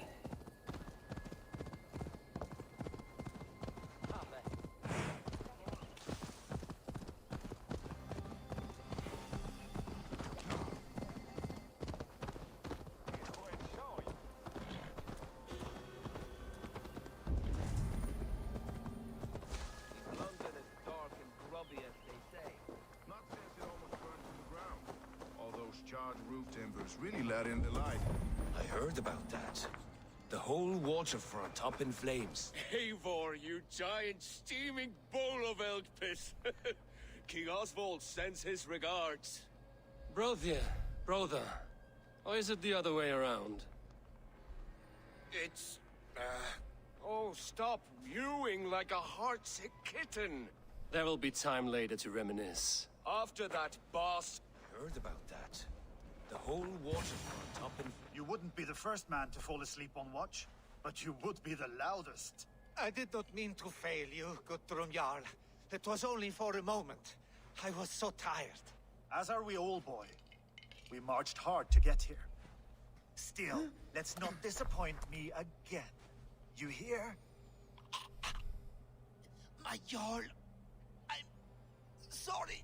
Speaker 14: Charred roof timbers really let in the light.
Speaker 18: I heard about that. The whole waterfront up in flames.
Speaker 21: Eivor, you giant steaming bowl of elk piss. King Oswald sends his regards.
Speaker 2: Brother, Or is it the other way around?
Speaker 14: It's... Oh, stop mewing like a heartsick kitten.
Speaker 2: There will be time later to reminisce.
Speaker 14: After that boss... Heard about that. The whole waterfront up in...
Speaker 3: You wouldn't be the first man to fall asleep on watch, but you would be the loudest.
Speaker 22: I did not mean to fail you, Guthrum Jarl. It was only for a moment. I was so tired.
Speaker 3: As are we all, boy. We marched hard to get here. Still, let's not disappoint me again. You hear?
Speaker 22: My Jarl, I'm sorry.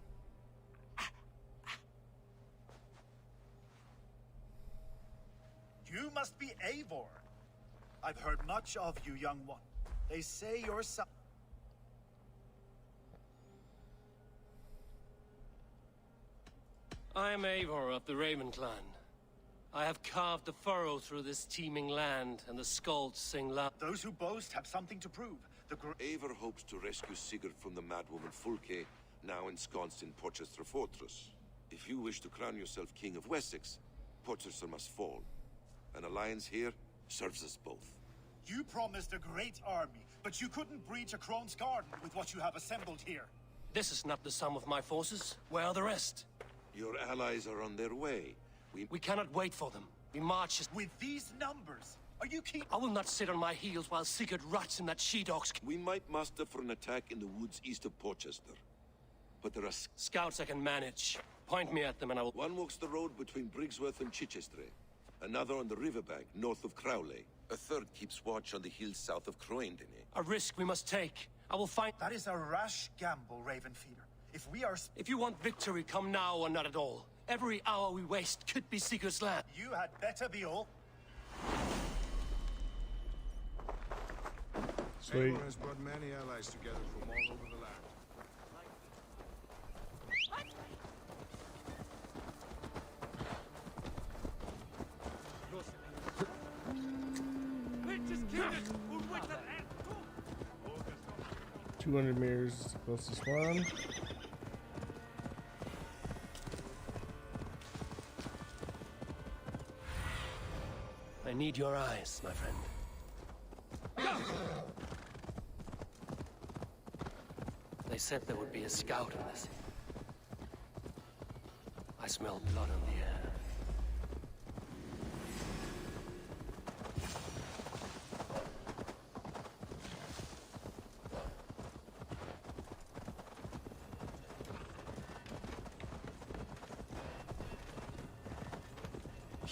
Speaker 3: You must be Eivor. I've heard much of you, young one. They say you're some...
Speaker 2: I am Eivor of the Raven clan. I have carved the furrow through this teeming land, and the skulls sing loud.
Speaker 3: Those who boast have something to prove.
Speaker 14: Eivor hopes to rescue Sigurd from the madwoman Fulke, now ensconced in Porchester Fortress. If you wish to crown yourself King of Wessex, Porchester must fall. An alliance here serves us both.
Speaker 3: You promised a great army, but you couldn't breach a Crone's garden with what you have assembled here.
Speaker 2: This is not the sum of my forces. Where are the rest?
Speaker 14: Your allies are on their way.
Speaker 2: We cannot wait for them. We march...
Speaker 3: With these numbers, are you keep...
Speaker 2: I will not sit on my heels while Sigurd rots in that she-dog's...
Speaker 14: We might muster for an attack in the woods east of Porchester. But there are...
Speaker 2: Scouts I can manage. Point me at them and I will...
Speaker 14: One walks the road between Briggsworth and Chichester. Another on the riverbank, north of Crowley. A third keeps watch on the hills south of Croendene.
Speaker 2: A risk we must take. I will find...
Speaker 3: That is a rash gamble, Ravenfeeder. If we are...
Speaker 2: If you want victory, come now or not at all. Every hour we waste could be Sigurd's land.
Speaker 3: You had better be all.
Speaker 4: Sweet.
Speaker 11: Eivor has brought many allies together from all over the land.
Speaker 7: Just kill it!
Speaker 4: 200 meters close to spawn.
Speaker 2: I need your eyes, my friend. They said there would be a scout in this. I smell blood on the air.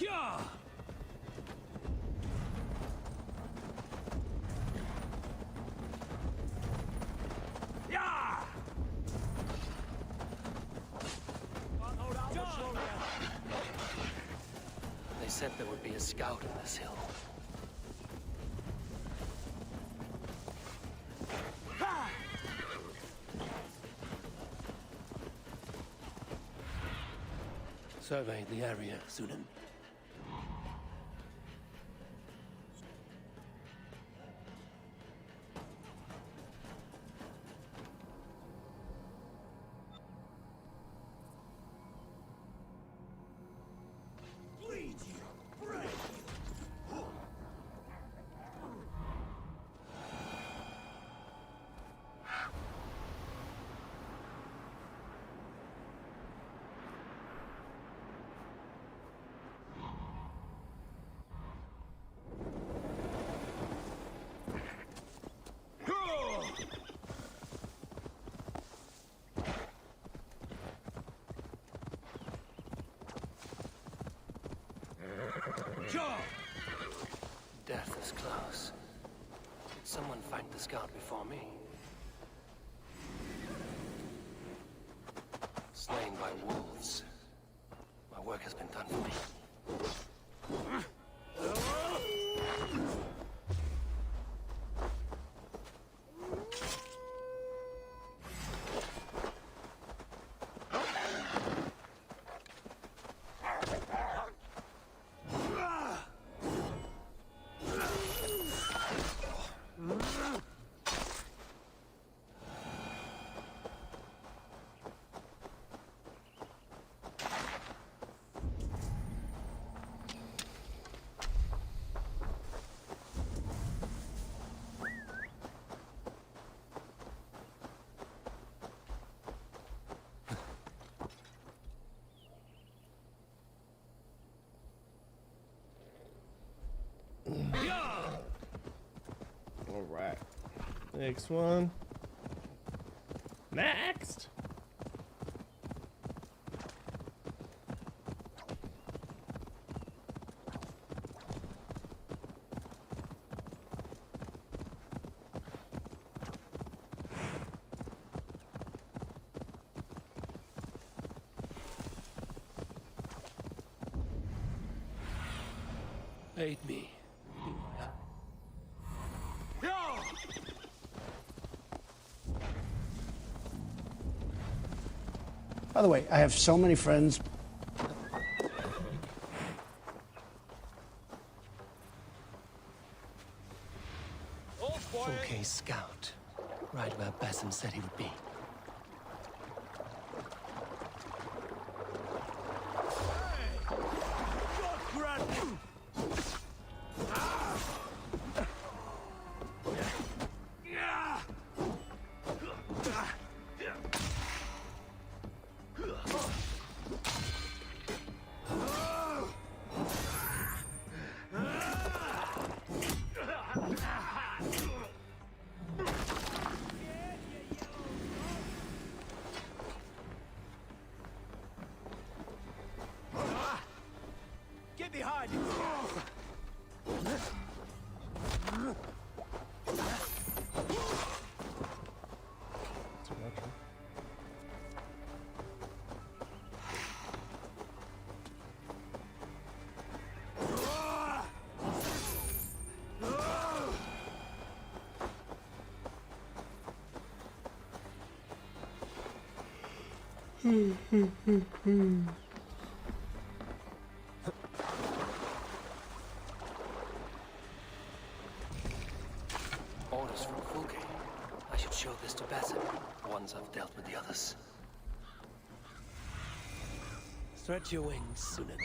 Speaker 2: Yeah! They said there would be a scout in this hill. Survey the area, Sunan. Death is close. Did someone find the scout before me? Slain by wolves. My work has been done for me.
Speaker 4: Next one. Next.
Speaker 2: Aid me.
Speaker 20: By the way, I have so many friends.
Speaker 2: Fulke scout. Right where Basim said he would be.
Speaker 1: Get behind!
Speaker 2: Orders from Fulke. I should show this to Basim once I've dealt with the others. Stretch your wings, Sunan.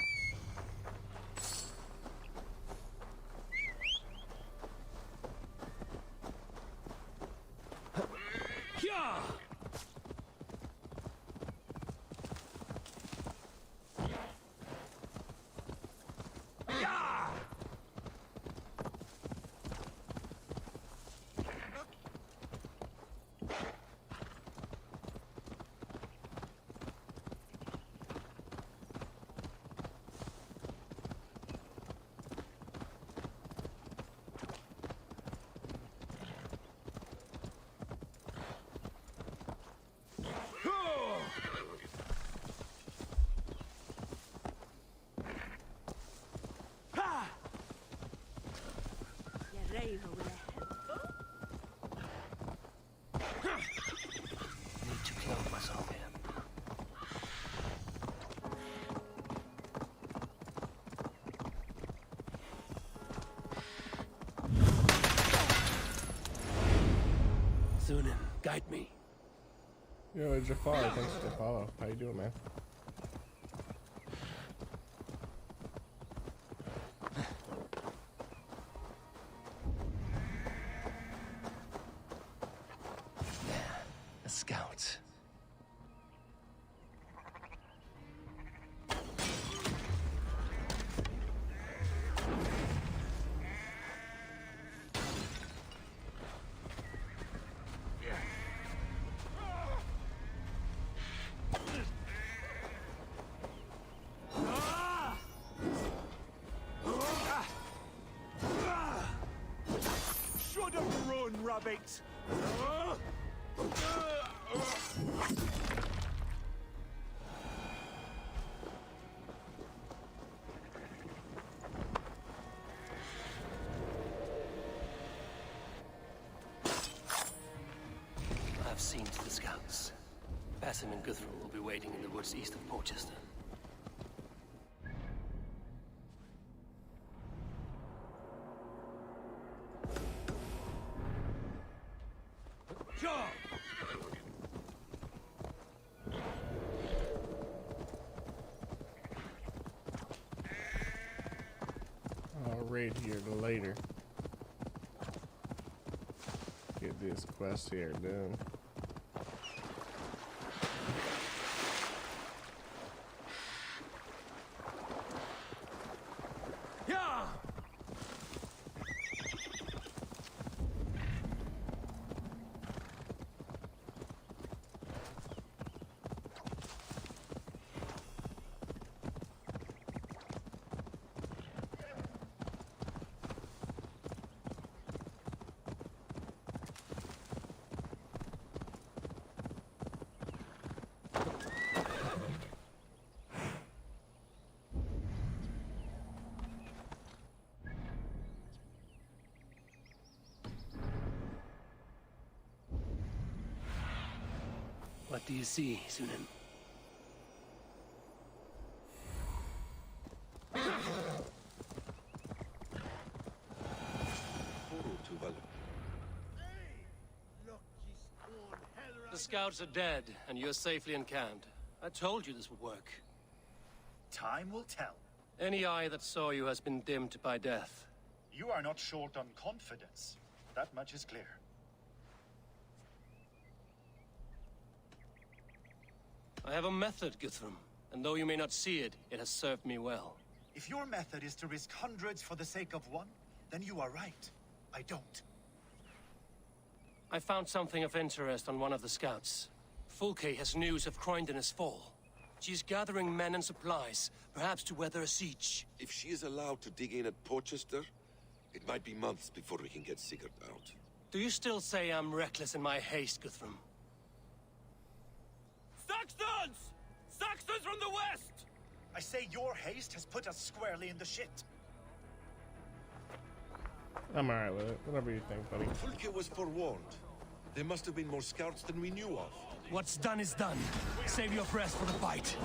Speaker 2: Need to clothe myself here. Sunan, guide me.
Speaker 4: Yo, Jafar, thanks for the follow. How you doing, man?
Speaker 2: A scout.
Speaker 1: Should have run, rabbit!
Speaker 2: I've seen to the scouts. Basim and Guthrum will be waiting in the woods east of Porchester.
Speaker 4: I'll raid here later. Get this quest here done.
Speaker 2: What do you see, Sunan? The scouts are dead, and you're safely encamped. I told you this would work.
Speaker 3: Time will tell.
Speaker 2: Any eye that saw you has been dimmed by death.
Speaker 3: You are not short on confidence. That much is clear.
Speaker 2: I have a method, Guthrum, and though you may not see it, it has served me well.
Speaker 3: If your method is to risk hundreds for the sake of one, then you are right. I don't.
Speaker 2: I found something of interest on one of the scouts. Fulke has news of Croydon's fall. She's gathering men and supplies, perhaps to weather a siege.
Speaker 14: If she is allowed to dig in at Porchester, it might be months before we can get Sigurd out.
Speaker 2: Do you still say I'm reckless in my haste, Guthrum?
Speaker 1: Saxons! Saxons from the west!
Speaker 3: I say your haste has put us squarely in the shit.
Speaker 4: I'm alright with it. Whatever you think, buddy.
Speaker 14: Fulke was forewarned. There must have been more scouts than we knew of.
Speaker 2: What's done is done. Save your breath for the fight.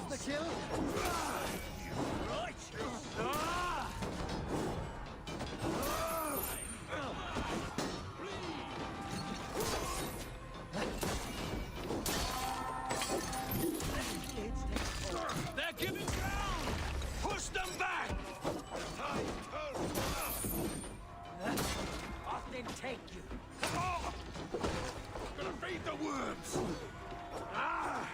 Speaker 1: The kill? Right! They're giving ground! Push them back! Off they take you! Oh! Gonna feed the worms! Ah!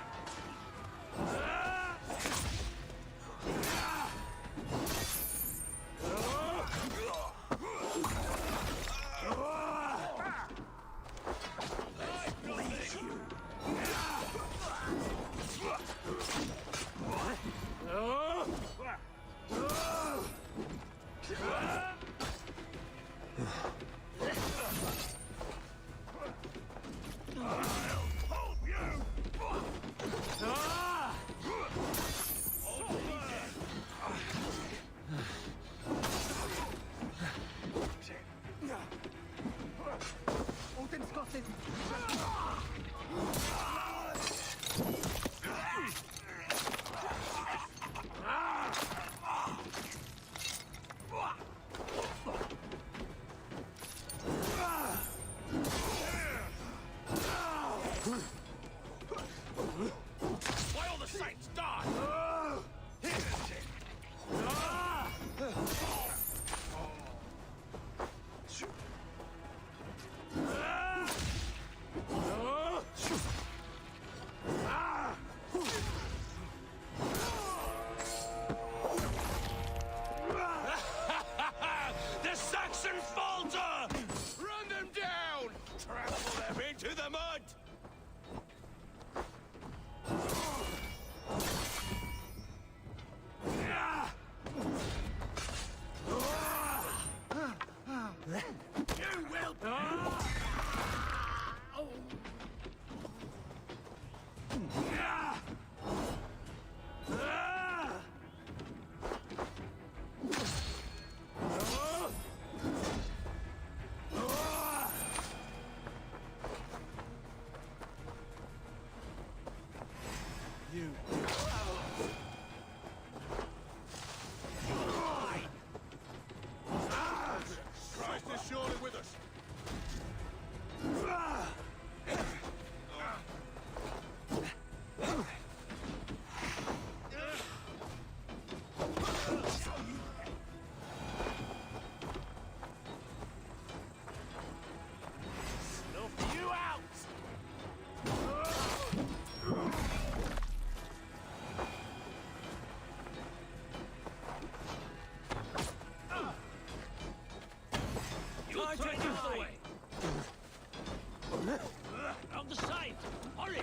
Speaker 7: On the side! Hurry!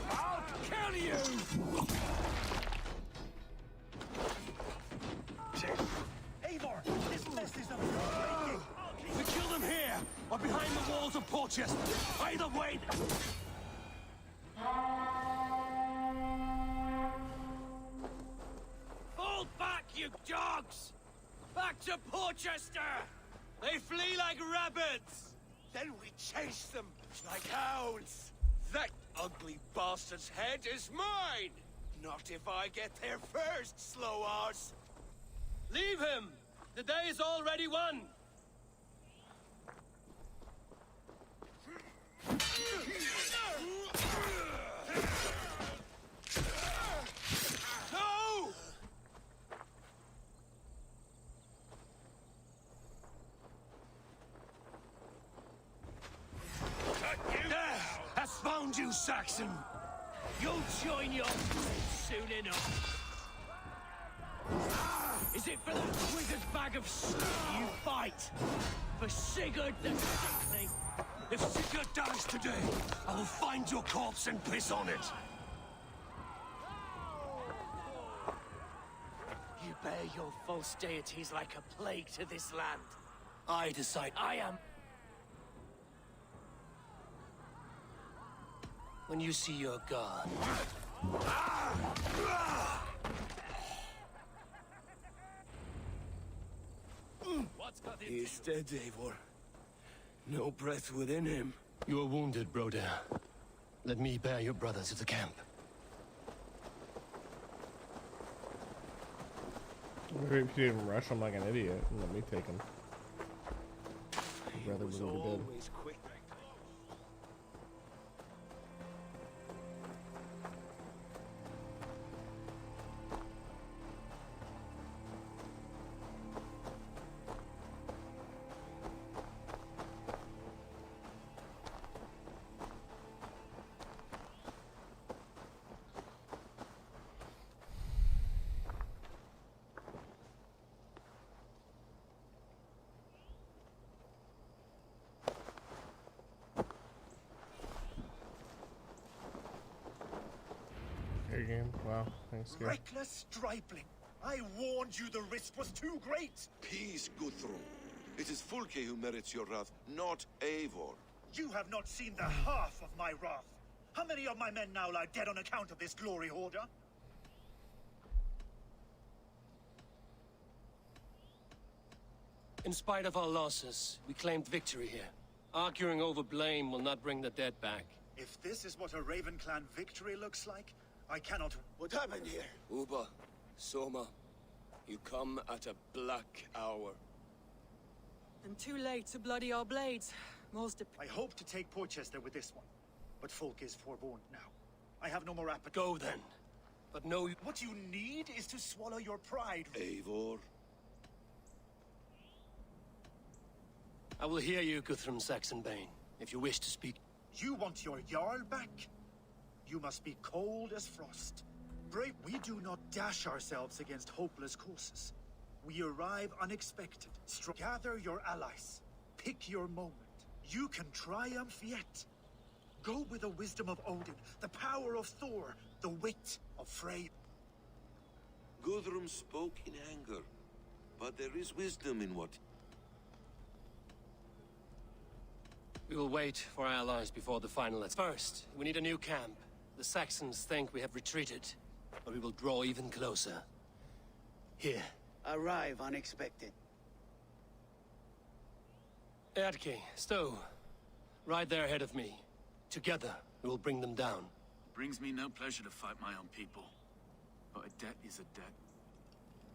Speaker 7: I'll kill you!
Speaker 3: Eivor, this mess is of your making.
Speaker 7: We kill them here, or behind the walls of Portchester. Either way. Fall back, you dogs! Back to Portchester! They flee like rabbits!
Speaker 21: Then we chase them like hounds. That ugly bastard's head is mine! Not if I get there first, slow arse!
Speaker 2: Leave him! The day is already won!
Speaker 21: No!
Speaker 7: There! Has found you, Saxon! You'll join your friends soon enough! Is it for that wizard's bag of stuff you fight? For Sigurd the Sickly? If Sigurd dies today, I will find your corpse and piss on it! You bear your false deities like a plague to this land. I decide I am...
Speaker 2: When you see your god,
Speaker 7: He is dead, Eivor. No breath within him.
Speaker 2: you are wounded, Broder. Let me bear your brother to the camp.
Speaker 4: Maybe if you didn't rush him like an idiot and let me take him. I'd rather we would be dead.
Speaker 21: Quick.
Speaker 4: Game. Wow, thanks, guys.
Speaker 3: Reckless stripling. I warned you the risk was too great.
Speaker 14: Peace, Guthrum. It is Fulke who merits your wrath, not Eivor.
Speaker 3: You have not seen the half of my wrath. How many of my men now lie dead on account of this glory hoarder?
Speaker 2: In spite of our losses, we claimed victory here. Arguing over blame will not bring the dead back.
Speaker 3: If this is what a Raven Clan victory looks like, I cannot...
Speaker 21: What happened here?
Speaker 7: Uba, Soma, you come at a black hour.
Speaker 19: And too late to bloody our blades. Most of...
Speaker 3: I hope to take Portchester with this one, but folk is forewarned now. I have no more appetite.
Speaker 2: Go then. But no...
Speaker 3: What you need is to swallow your pride.
Speaker 14: Eivor?
Speaker 2: I will hear you, Guthrum Saxonbane, if you wish to speak.
Speaker 3: You want your Jarl back? You must be cold as frost. Brave, we do not dash ourselves against hopeless courses. We arrive unexpected. Gather your allies. Pick your moment. You can triumph yet. Go with the wisdom of Odin, the power of Thor, the wit of Frey.
Speaker 14: Guthrum spoke in anger, but there is wisdom in what...
Speaker 2: We will wait for our allies before the final. First, we need a new camp. The Saxons think we have retreated, but we will draw even closer. Here.
Speaker 21: Arrive unexpected.
Speaker 2: Eadke, Stowe, ride there ahead of me. Together, we will bring them down.
Speaker 18: Brings me no pleasure to fight my own people. But a debt is a debt.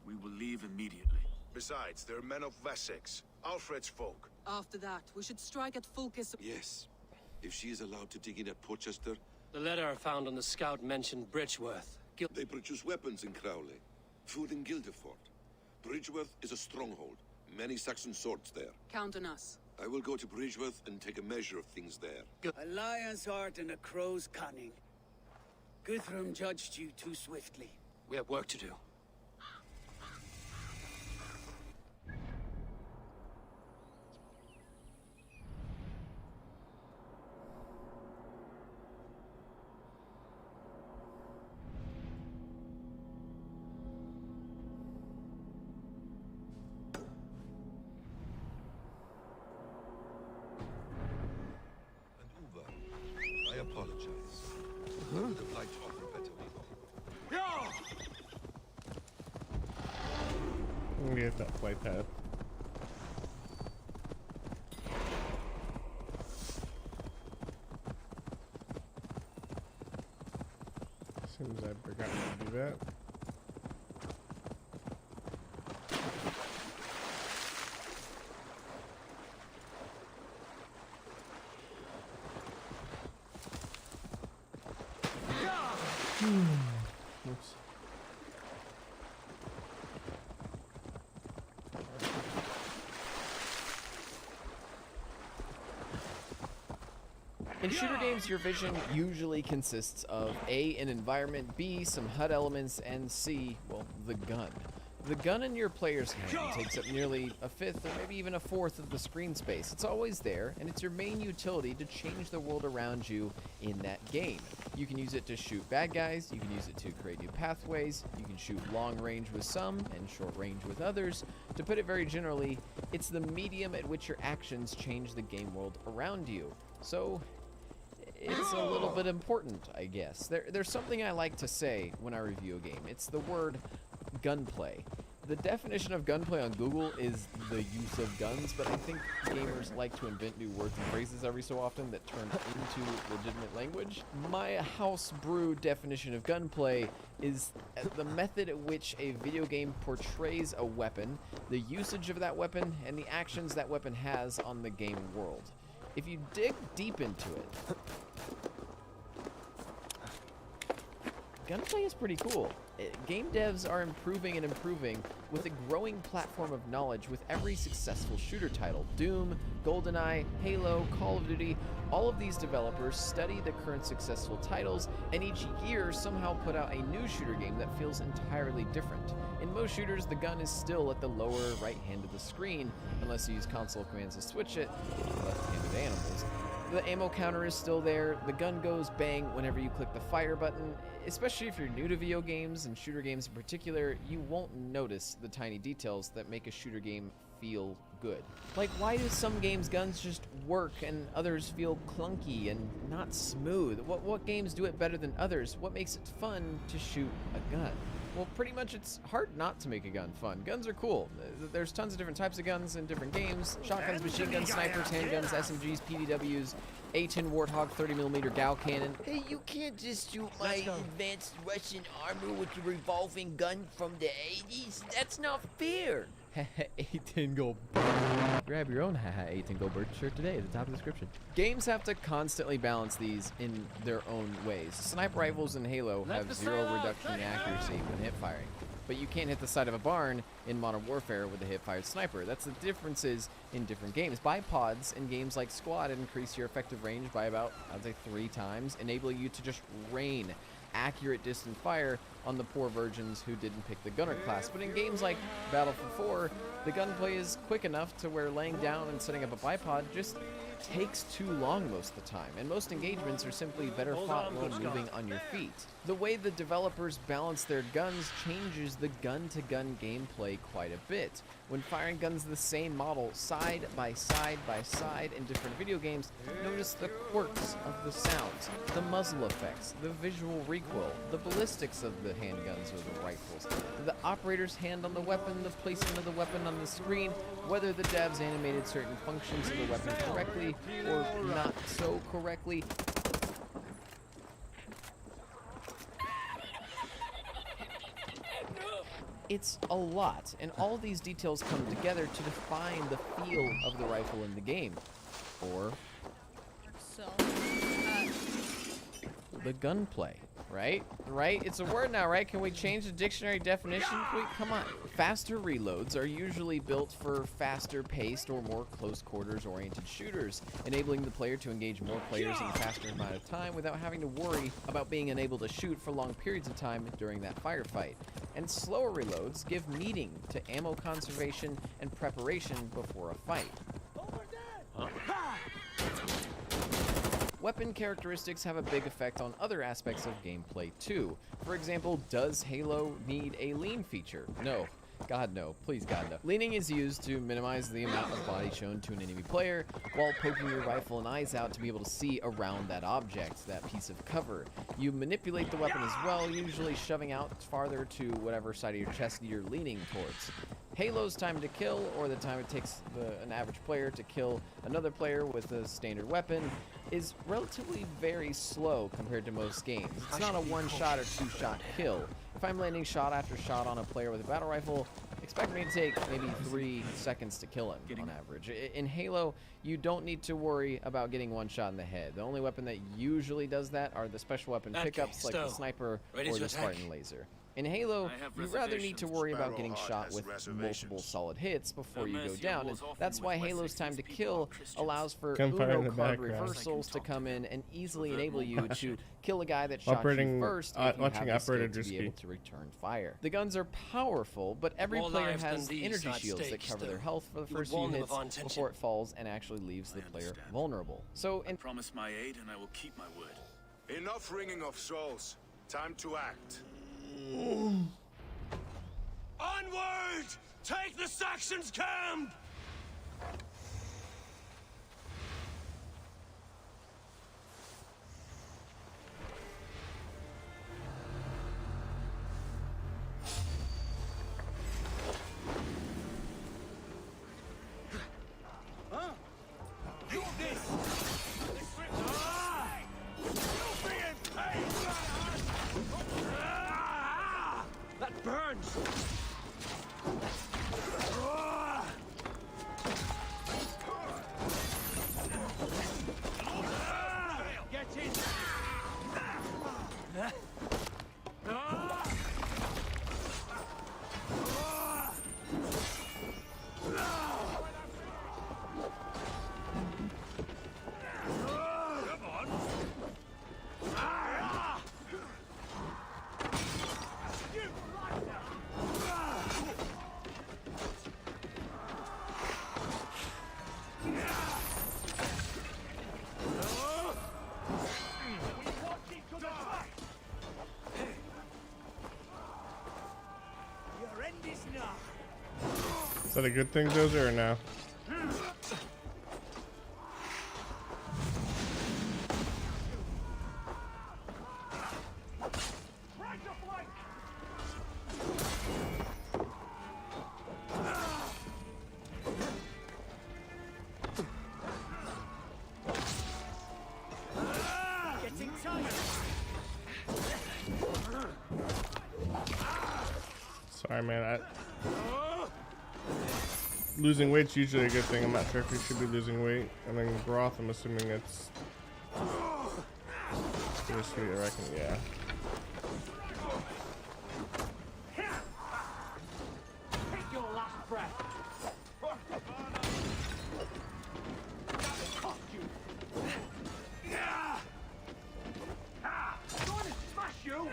Speaker 18: We will leave immediately.
Speaker 1: Besides, they're men of Wessex, Alfred's folk.
Speaker 19: After that, we should strike at Fulkis.
Speaker 14: Yes. If she is allowed to dig in at Portchester...
Speaker 2: The letter found on the scout mentioned Bridgeworth.
Speaker 14: They produce weapons in Crowley. Food in Guildeford. Bridgeworth is a stronghold. Many Saxon swords there.
Speaker 19: Count on us.
Speaker 14: I will go to Bridgeworth and take a measure of things there.
Speaker 21: A lion's heart and a crow's cunning. Guthrum judged you too swiftly.
Speaker 2: We have work to do.
Speaker 14: I apologize. I would have liked to offer better legal.
Speaker 4: I'm gonna get that flight path. Seems I forgot to do that. Oops.
Speaker 6: In shooter games, your vision usually consists of A, an environment, B, some HUD elements, and C, well, the gun. The gun in your player's hand takes up nearly a fifth or maybe even a fourth of the screen space. It's always there, and it's your main utility to change the world around you in that game. You can use it to shoot bad guys, you can use it to create new pathways, you can shoot long range with some and short range with others. To put it very generally, it's the medium at which your actions change the game world around you. So, it's a little bit important, I guess. There's something I like to say when I review a game. It's the word gunplay. The definition of gunplay on Google is the use of guns, but I think gamers like to invent new words and phrases every so often that turn into legitimate language. My house brew definition of gunplay is the method at which a video game portrays a weapon, the usage of that weapon, and the actions that weapon has on the game world. If you dig deep into it, gunplay is pretty cool. Game devs are improving and improving with a growing platform of knowledge with every successful shooter title. Doom, GoldenEye, Halo, Call of Duty, all of these developers study the current successful titles and each year somehow put out a new shooter game that feels entirely different. In most shooters, the gun is still at the lower right hand of the screen, unless you use console commands to switch it, left-handed animals. The ammo counter is still there, the gun goes bang whenever you click the fire button. Especially if you're new to video games, and shooter games in particular, you won't notice the tiny details that make a shooter game feel good. Like, why do some games' guns just work and others feel clunky and not smooth? What games do it better than others? What makes it fun to shoot a gun? Well, pretty much it's hard not to make a gun fun. Guns are cool. There's tons of different types of guns in different games. Shotguns, machine guns, snipers, handguns, SMGs, PDWs, A-10 Warthog 30mm Gauss cannon.
Speaker 9: Hey, you can't just shoot my advanced Russian armor with a revolving gun from the 80s. That's not fair.
Speaker 6: A-10 Gold. Grab your own A-10 Goldberg shirt today at the top of the description. Games have to constantly balance these in their own ways. Sniper rifles in Halo have zero reduction in accuracy when hip firing, but you can't hit the side of a barn in Modern Warfare with a hip-fired sniper. That's the differences in different games. Bipods in games like Squad increase your effective range by about, I'd say, 3 times, enabling you to just rain accurate distant fire on the poor virgins who didn't pick the gunner class. But in games like Battlefield 4, the gunplay is quick enough to where laying down and setting up a bipod just takes too long most of the time, and most engagements are simply better fought while moving on your feet. The way the developers balance their guns changes the gun-to-gun gameplay quite a bit. When firing guns the same model side by side by side in different video games, notice the quirks of the sounds, the muzzle effects, the visual recoil, the ballistics of the handguns or the rifles, the operator's hand on the weapon, the placement of the weapon on the screen, whether the devs animated certain functions of the weapon correctly or not so correctly. It's a lot, and all of these details come together to define the feel of the rifle in the game. Or the gunplay. Right? Right? It's a word now, right? Can we change the dictionary definition? Come on. Faster reloads are usually built for faster paced or more close quarters oriented shooters, enabling the player to engage more players in a faster amount of time without having to worry about being unable to shoot for long periods of time during that firefight. And slower reloads give meaning to ammo conservation and preparation before a fight. Weapon characteristics have a big effect on other aspects of gameplay too. For example, does Halo need a lean feature? No. God no. Please God no. Leaning is used to minimize the amount of body shown to an enemy player while poking your rifle and eyes out to be able to see around that object, that piece of cover. You manipulate the weapon as well, usually shoving out farther to whatever side of your chest you're leaning towards. Halo's time to kill, or the time it takes an average player to kill another player with a standard weapon, is relatively very slow compared to most games. It's not a one-shot or two-shot kill. If I'm landing shot after shot on a player with a battle rifle, expect me to take maybe 3 seconds to kill him on average. In Halo, you don't need to worry about getting one shot in the head. The only weapon that usually does that are the special weapon pickups like the sniper or the Spartan laser. In Halo, you rather need to worry about getting shot with multiple solid hits before you go down, and that's why Halo's time to kill allows for Uno card reversals to come in and easily enable you to kill a guy that shot you first if you have the skill to be able to return fire. The guns are powerful, but every player has energy shields that cover their health for the first few hits before it falls and actually leaves the player vulnerable. So,
Speaker 16: I promise my aid, and I will keep my word.
Speaker 1: Enough ringing of souls. Time to act.
Speaker 21: Onward! Take the Saxons' camp! That burns! Get in!
Speaker 4: Is that a good thing, Dozer, or no? Sorry, man. Losing weight's usually a good thing. I'm not sure if you should be losing weight. And then broth, I'm assuming it's pretty sweet, I reckon. Yeah.
Speaker 21: Take your last breath! Going to smash you!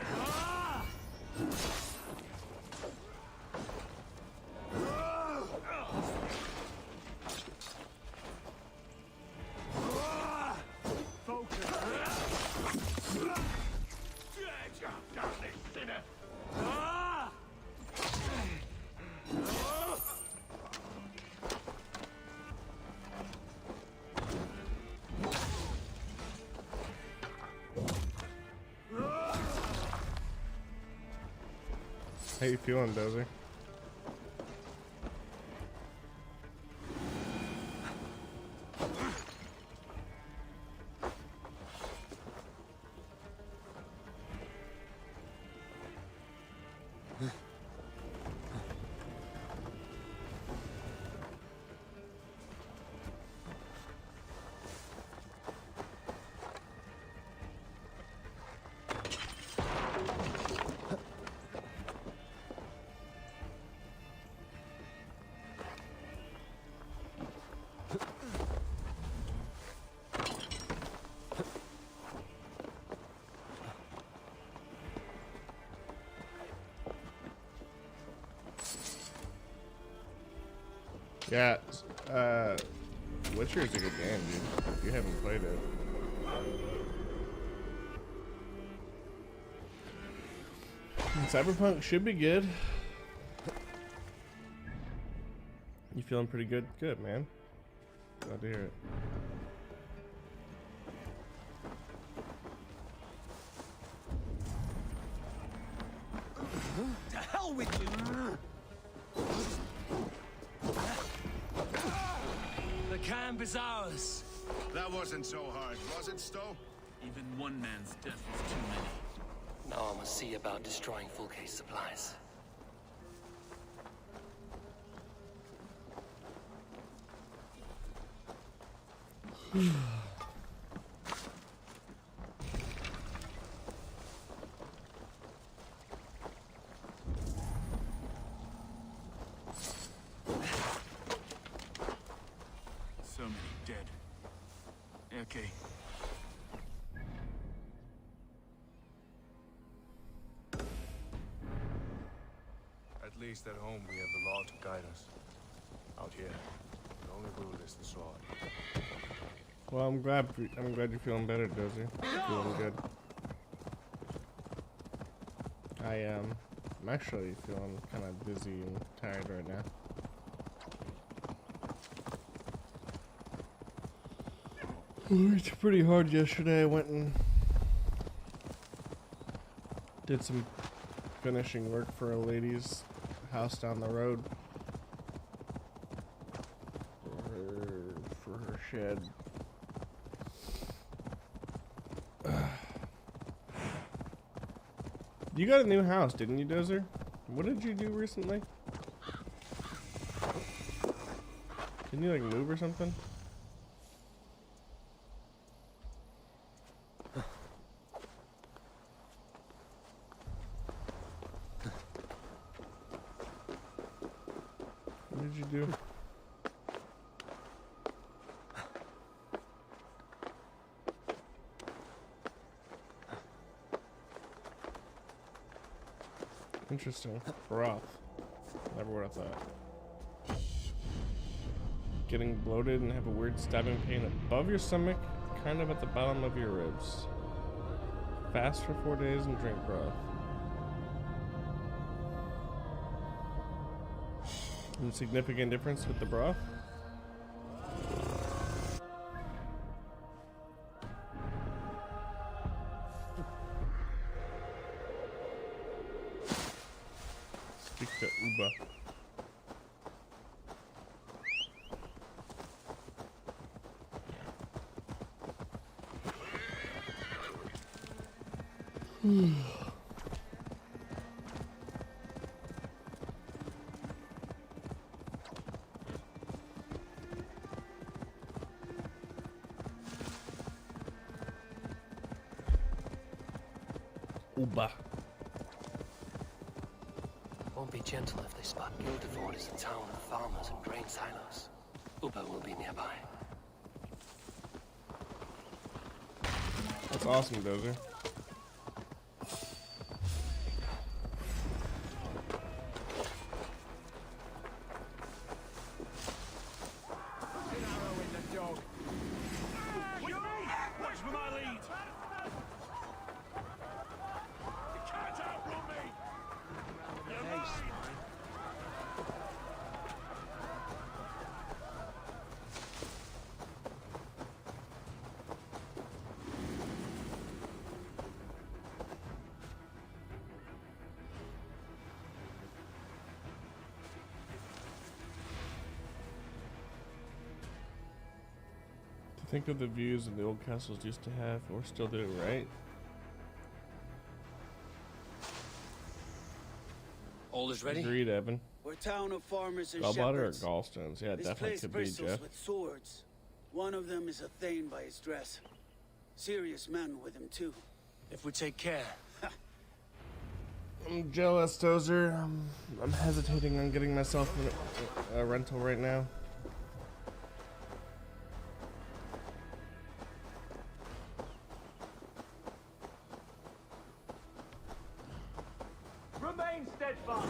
Speaker 4: How you feeling, Dozer? Yeah, Witcher is a good game, dude. If you haven't played it. Cyberpunk should be good. You feeling pretty good? Good, man. Glad to hear it.
Speaker 21: To hell with you!
Speaker 2: The camp is ours.
Speaker 1: That wasn't so hard, was it, Stowe?
Speaker 16: Even one man's death was too many.
Speaker 2: Now I must see about destroying full case supplies.
Speaker 16: So many dead. Okay.
Speaker 5: At least at home we have the law to guide us. Out here, the only rule is the sword.
Speaker 4: Well, I'm glad you're feeling better, Dozy. Feeling good. I'm actually feeling kind of dizzy and tired right now. Worked pretty hard yesterday. I went and did some finishing work for a lady's house down the road for her shed. You got a new house, didn't you, Dozer? What did you do recently? Didn't you like move or something? What did you do? Interesting. Broth. Never would have thought. Getting bloated and have a weird stabbing pain above your stomach, kind of at the bottom of your ribs. Fast for 4 days and drink broth. Any significant difference with the broth? Speak to Uba. Uba.
Speaker 2: Won't be gentle if they spot Guildford is a town of farmers and grain silos. Uber will be nearby.
Speaker 4: That's awesome, Dozer.
Speaker 1: Watch for my lead! You can't outrun me! You're mine!
Speaker 4: To think of the views that the old castles used to have, or still do, right?
Speaker 2: All is ready?
Speaker 4: Agreed, Evan.
Speaker 8: We're a town of farmers and
Speaker 4: Gallbladder or
Speaker 8: shepherds.
Speaker 4: gallstones? Yeah,
Speaker 8: This
Speaker 4: definitely
Speaker 8: place
Speaker 4: could be,
Speaker 8: bristles
Speaker 4: Jeff.
Speaker 8: with swords. One of them is a Thane by his dress. Serious men with him too.
Speaker 2: If we take care.
Speaker 4: I'm jealous, Dozer. I'm hesitating on getting myself a rental right now.
Speaker 1: Remain steadfast!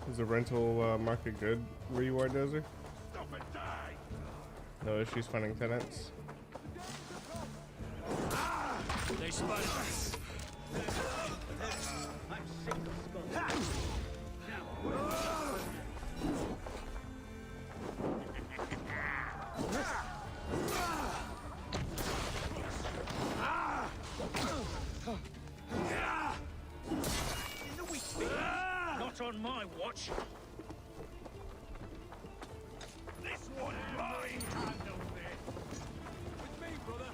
Speaker 4: Is the rental market good where you are, Dozer?
Speaker 1: Stop and die!
Speaker 4: No issues finding tenants?
Speaker 1: They spotted us. I'm sick of skull. In the weak feet. Not on my watch. This one's mine. Handle this. With me, brother.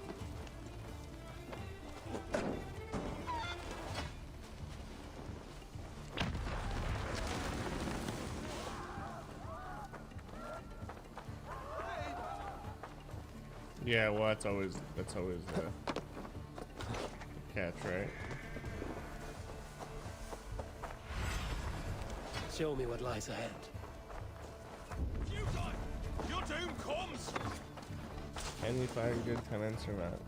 Speaker 4: Yeah, well, that's always the catch, right?
Speaker 2: Show me what lies ahead.
Speaker 1: You guys, your doom comes.
Speaker 4: Can you find good tenants or not?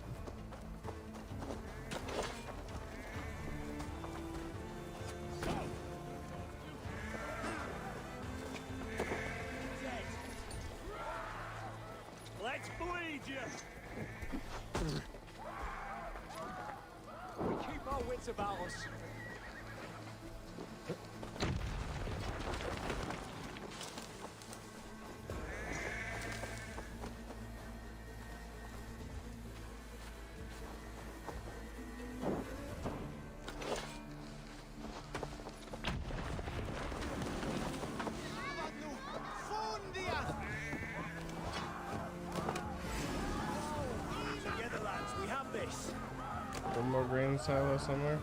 Speaker 1: Let's bleed you. We keep our wits about us. Together, lads, we have this.
Speaker 4: One more grain silo somewhere?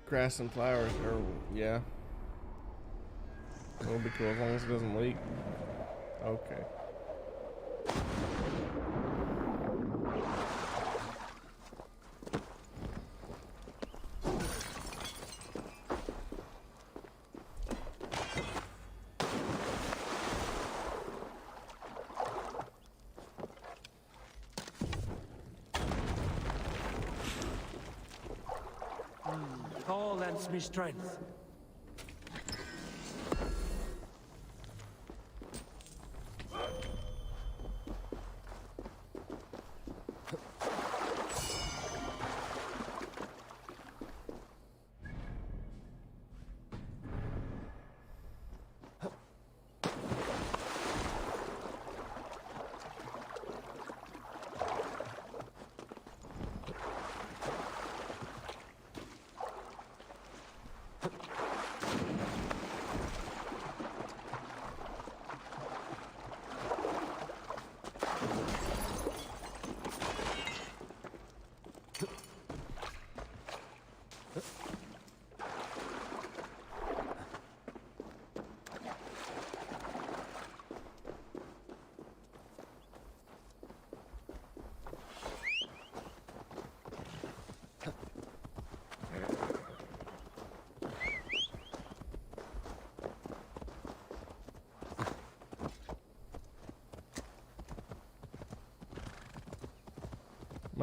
Speaker 4: Grass and flowers, or yeah. It'll be cool as long as it doesn't leak. Okay.
Speaker 2: Paul lends me strength.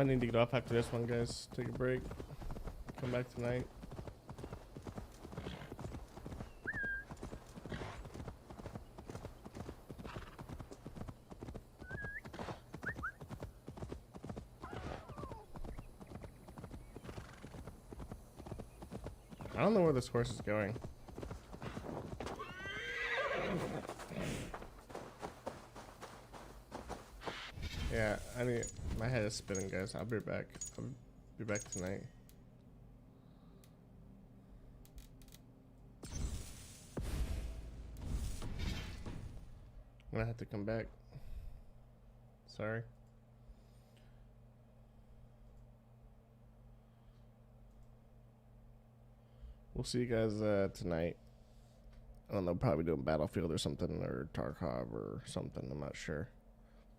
Speaker 4: might need to get off after this one, guys. Take a break. Come back tonight. I don't know where this horse is going. Yeah, I mean, my head is spinning, guys. I'll be back. I'll be back tonight. I'm gonna have to come back. Sorry. We'll see you guys tonight. I don't know, probably doing Battlefield or something, or Tarkov or something. I'm not sure.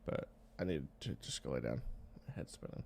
Speaker 4: But I need to just go lay down. My head's spinning.